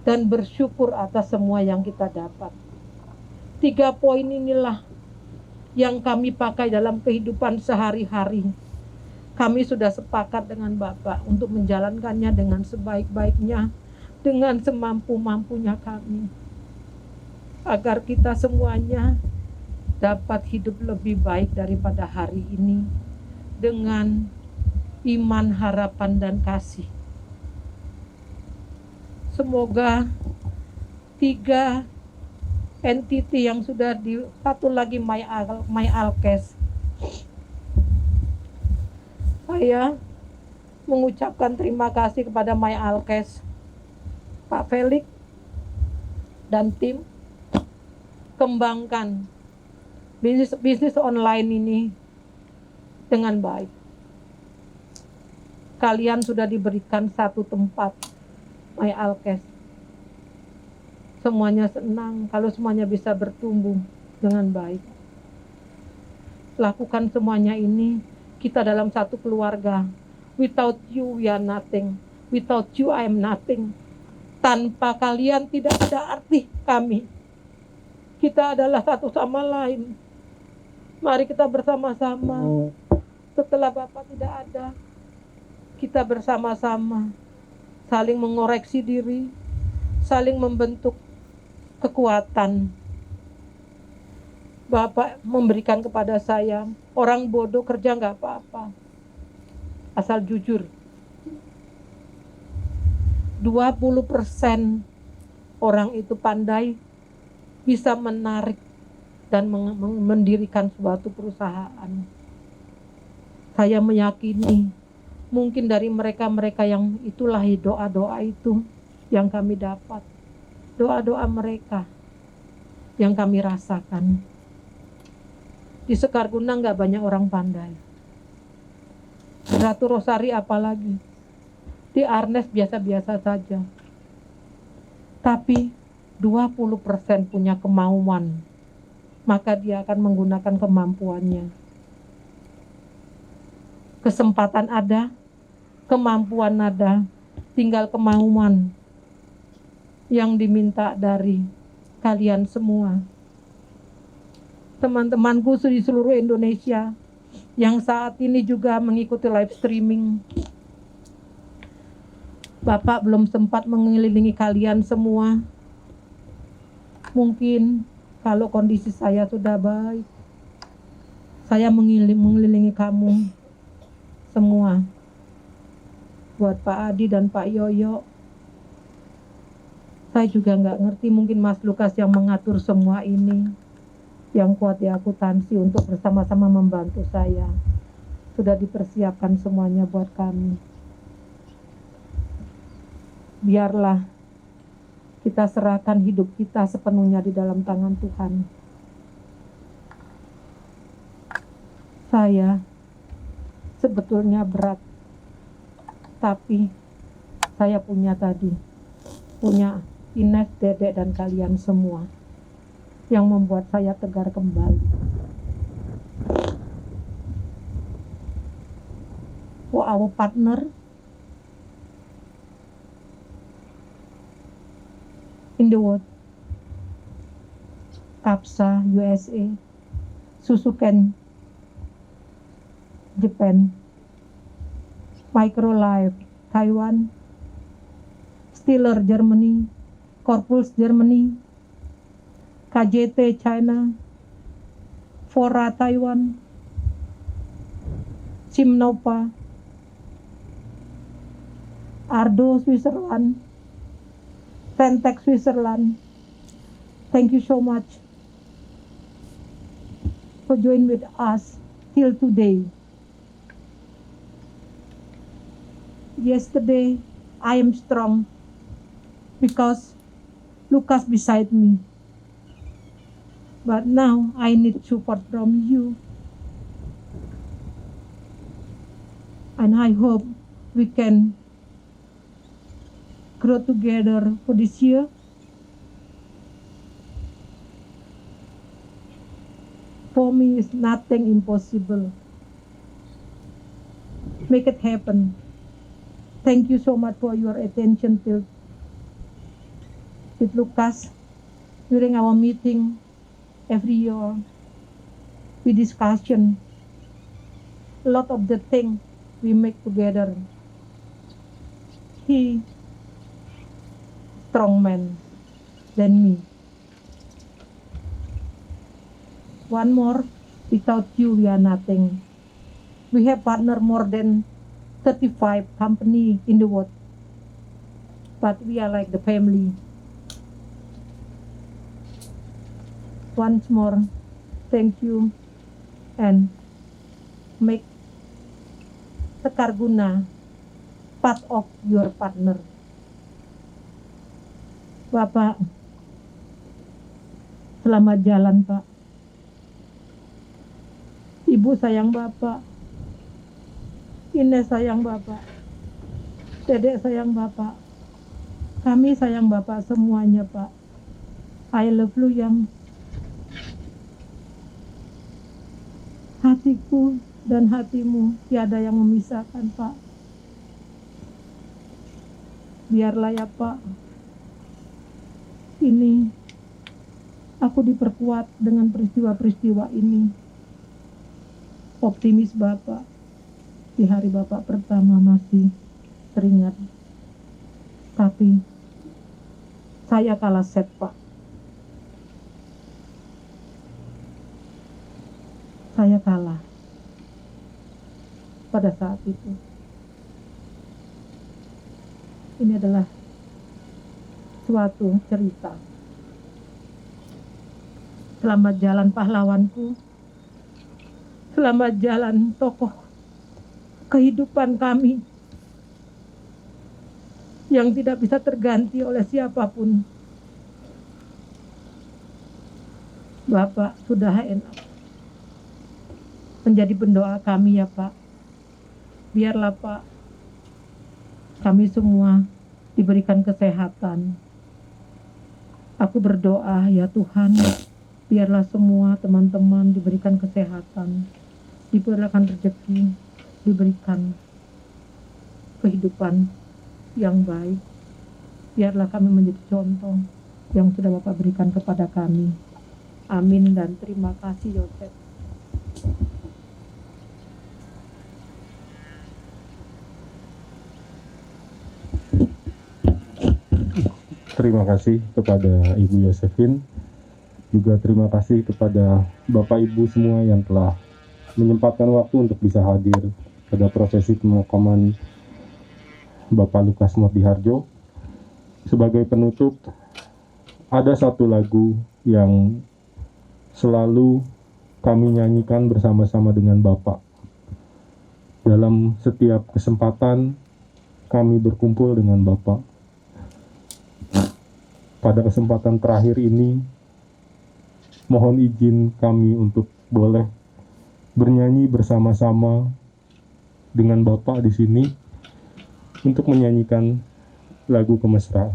dan bersyukur atas semua yang kita dapat. 3 poin inilah yang kami pakai dalam kehidupan sehari-hari. Kami sudah sepakat dengan Bapak untuk menjalankannya dengan sebaik-baiknya, dengan semampu-mampunya kami. Agar kita semuanya dapat hidup lebih baik daripada hari ini, dengan iman, harapan, dan kasih. Semoga 3 entity yang sudah di satu lagi My Alkes. Saya mengucapkan terima kasih kepada My Alkes, Pak Felix dan tim. Kembangkan bisnis online ini dengan baik. Kalian sudah diberikan satu tempat, My Alkes. Semuanya senang kalau semuanya bisa bertumbuh dengan baik. Lakukan semuanya ini, kita dalam satu keluarga. Without you we are nothing. Without you I am nothing. Tanpa kalian tidak ada arti kami. Kita adalah satu sama lain. Mari kita bersama-sama. Setelah Bapak tidak ada, kita bersama-sama saling mengoreksi diri, saling membentuk kekuatan. Bapak memberikan kepada saya, orang bodoh kerja nggak apa-apa, asal jujur. 20% orang itu pandai bisa menarik dan mendirikan suatu perusahaan. Saya meyakini mungkin dari mereka-mereka yang itulah doa-doa itu yang kami dapat. Doa-doa mereka yang kami rasakan. Di Sekarguna nggak banyak orang pandai. Ratu Rosari apalagi. Di Arnes biasa-biasa saja. Tapi 20% punya kemauan, maka dia akan menggunakan kemampuannya. Kesempatan ada, kemampuan ada, tinggal kemauan yang diminta dari kalian semua. Teman-temanku di seluruh Indonesia yang saat ini juga mengikuti live streaming. Bapak belum sempat mengelilingi kalian semua. Mungkin kalau kondisi saya sudah baik, saya mengelilingi kamu semua. Buat Pak Adi dan Pak Yoyo, saya juga nggak ngerti, mungkin Mas Lukas yang mengatur semua ini, yang kuat di akuntansi untuk bersama-sama membantu saya. Sudah dipersiapkan semuanya buat kami. Biarlah kita serahkan hidup kita sepenuhnya di dalam tangan Tuhan. Saya sebetulnya berat, tapi saya punya Ines, Dedek, dan kalian semua yang membuat saya tegar kembali. For our partner in the world, Kapsa, USA, Suzuken, Japan, Microlife, Taiwan, Stiller, Germany, Corpus, Germany, KJT, China, Fora, Taiwan, Simnova, Ardo, Switzerland, Centex, Switzerland. Thank you so much for joining with us till today. Yesterday, I am strong because Lucas beside me. But now, I need support from you. And I hope we can grow together for this year. For me, it's nothing impossible. Make it happen. Thank you so much for your attention with Lucas. During our meeting every year, we discussion a lot of the things we make together. He strong man than me. One more, without you we are nothing. We have partner more than 35 company in the world, but we are like the family. once more, thank you and make Sekarguna part of your partner. Bapak, selamat jalan Pak. Ibu sayang Bapak, Ines sayang Bapak, Dedek sayang Bapak, kami sayang Bapak semuanya Pak. I love you yang hatiku dan hatimu tiada yang memisahkan Pak. Biarlah ya Pak, ini aku diperkuat dengan peristiwa-peristiwa ini. Optimis Bapak, di hari Bapak pertama masih teringat. Tapi saya kalah set Pak. Saya kalah pada saat itu. Ini adalah suatu cerita. Selamat jalan pahlawanku. Selamat jalan tokoh kehidupan kami yang tidak bisa terganti oleh siapapun. Bapak sudah enak menjadi pendoa kami ya Pak. Biarlah Pak, kami semua diberikan kesehatan. Aku berdoa ya Tuhan, biarlah semua teman-teman diberikan kesehatan, diberikan rezeki, diberikan kehidupan yang baik. Biarlah kami menjadi contoh yang sudah Bapak berikan kepada kami. Amin dan terima kasih Yosef. Terima kasih kepada Ibu Yosefin, juga terima kasih kepada Bapak Ibu semua yang telah menyempatkan waktu untuk bisa hadir pada prosesi pemakaman Bapak Lukas Mordiharjo. Sebagai penutup, ada satu lagu yang selalu kami nyanyikan bersama-sama dengan Bapak. Dalam setiap kesempatan kami berkumpul dengan Bapak. Pada kesempatan terakhir ini, mohon izin kami untuk boleh bernyanyi bersama-sama dengan Bapak di sini untuk menyanyikan lagu kemesraan.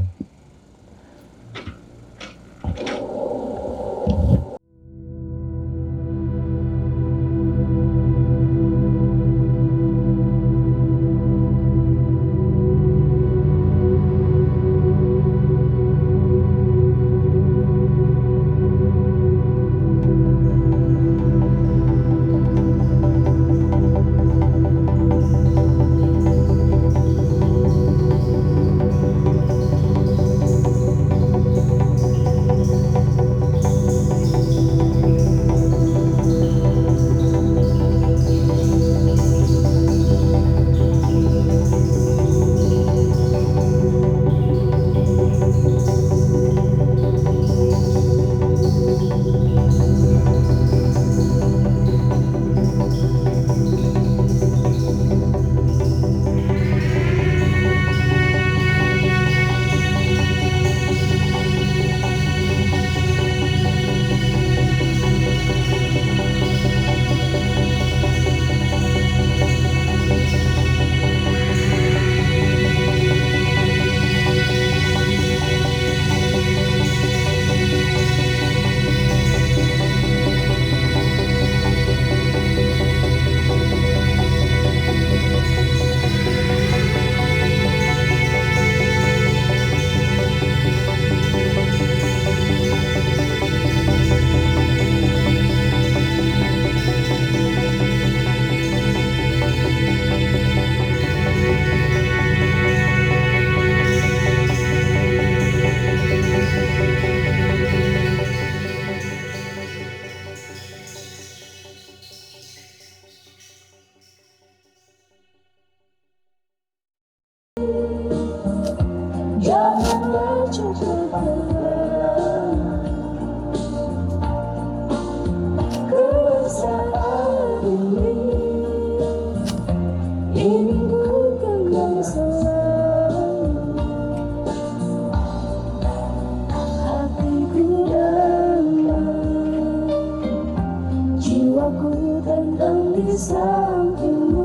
sampingmu.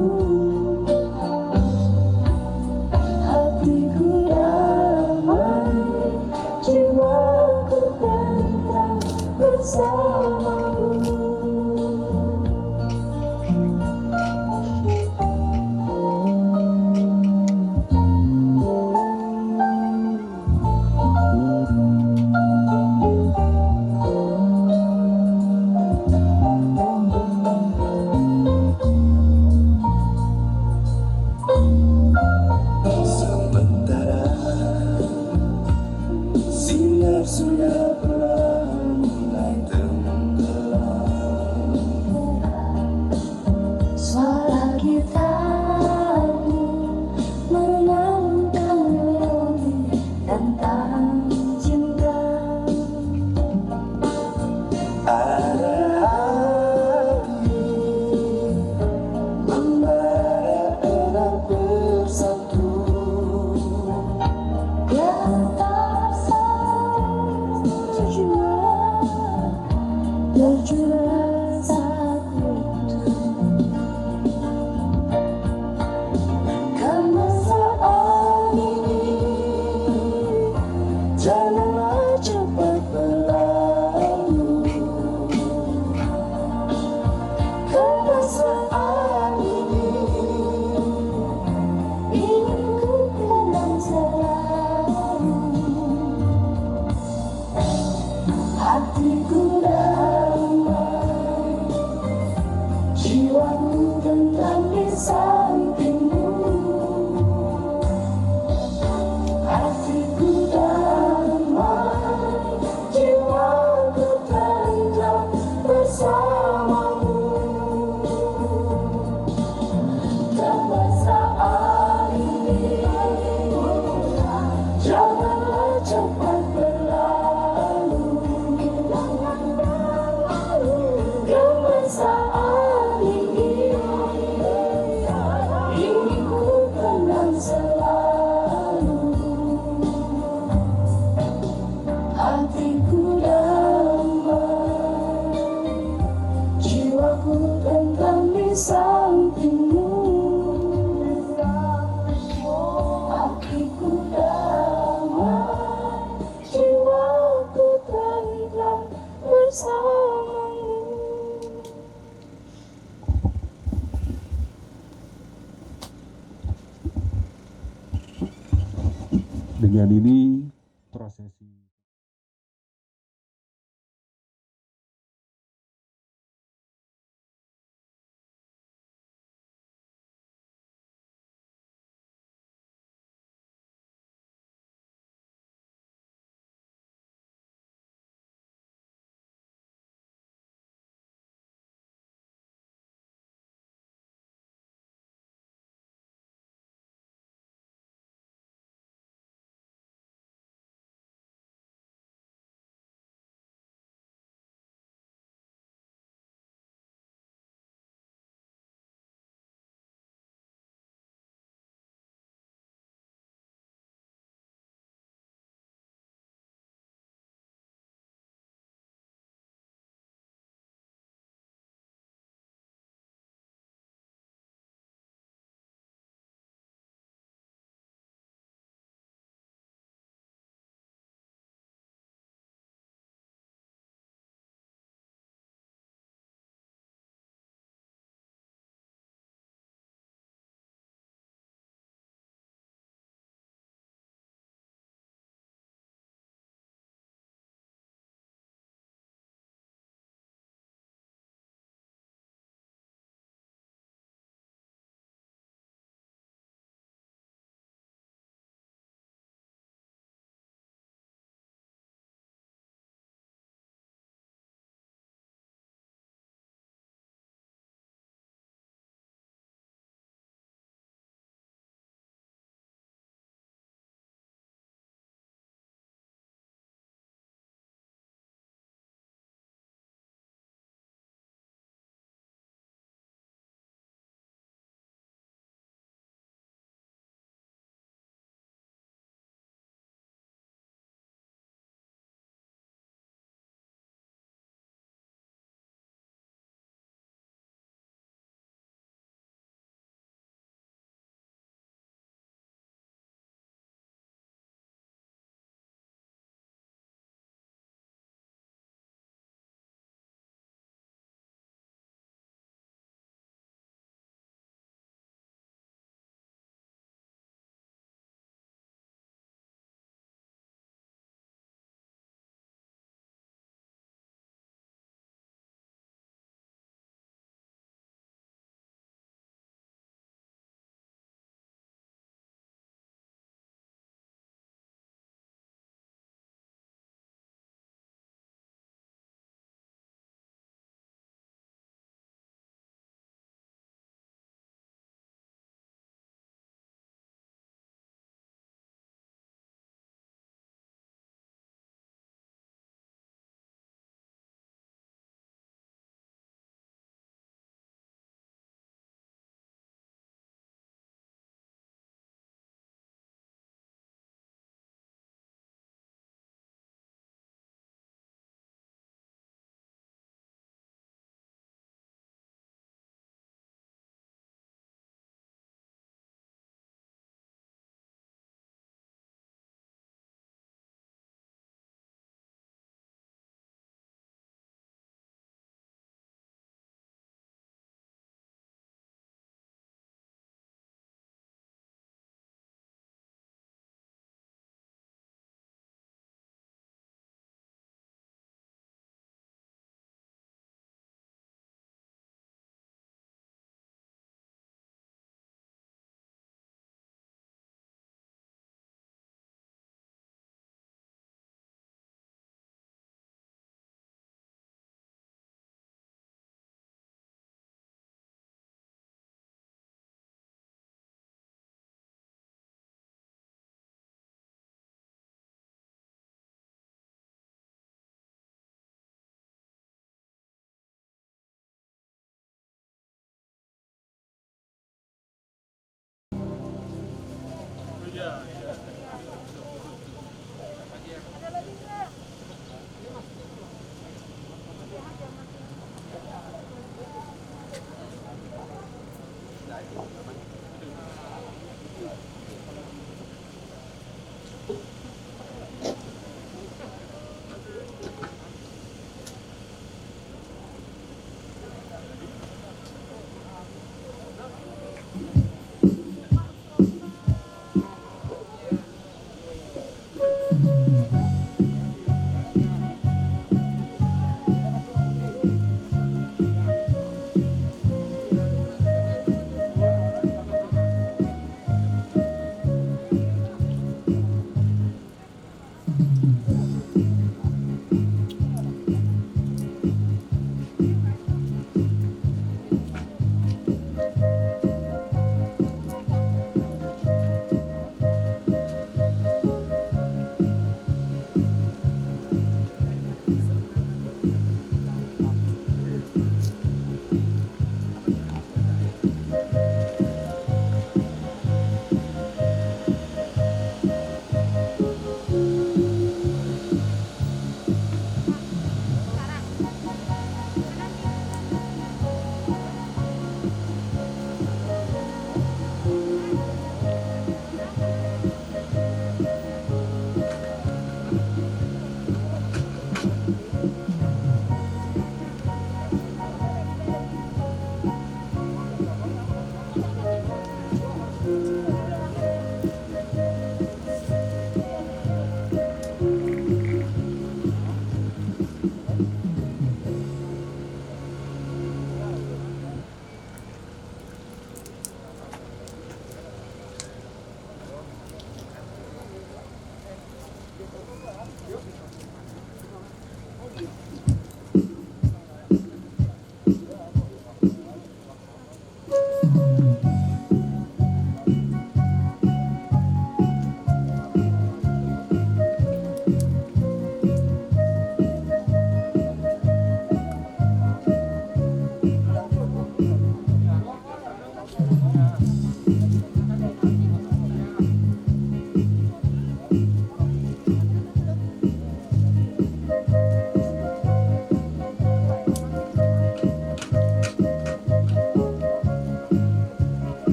Hatiku damai, jiwaku tentram bersamamu. Sementara sinar sudah perlahan mulai tenggelam, Suara gitarmu menenangkan melodi tentang cinta. ada hati membara erat bersatu. Yang tersayang terjual saat itu. Kemesraan ini Janganlah cepat berlalu. Kemesraan ini ingin ku kenang selalu. Hatiku damai, jiwaku tentram di sampingmu. Hatiku damai, jiwaku tentram bersamamu. Kemesraan ini janganlah cepat berlalu. Kemesraan ini ingin ku kenang selalu. Hatiku damai, jiwaku tentram di sampingmu. Hatiku damai, jiwaku tentram bersamamu. Dengan ini prosesi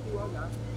Ayo,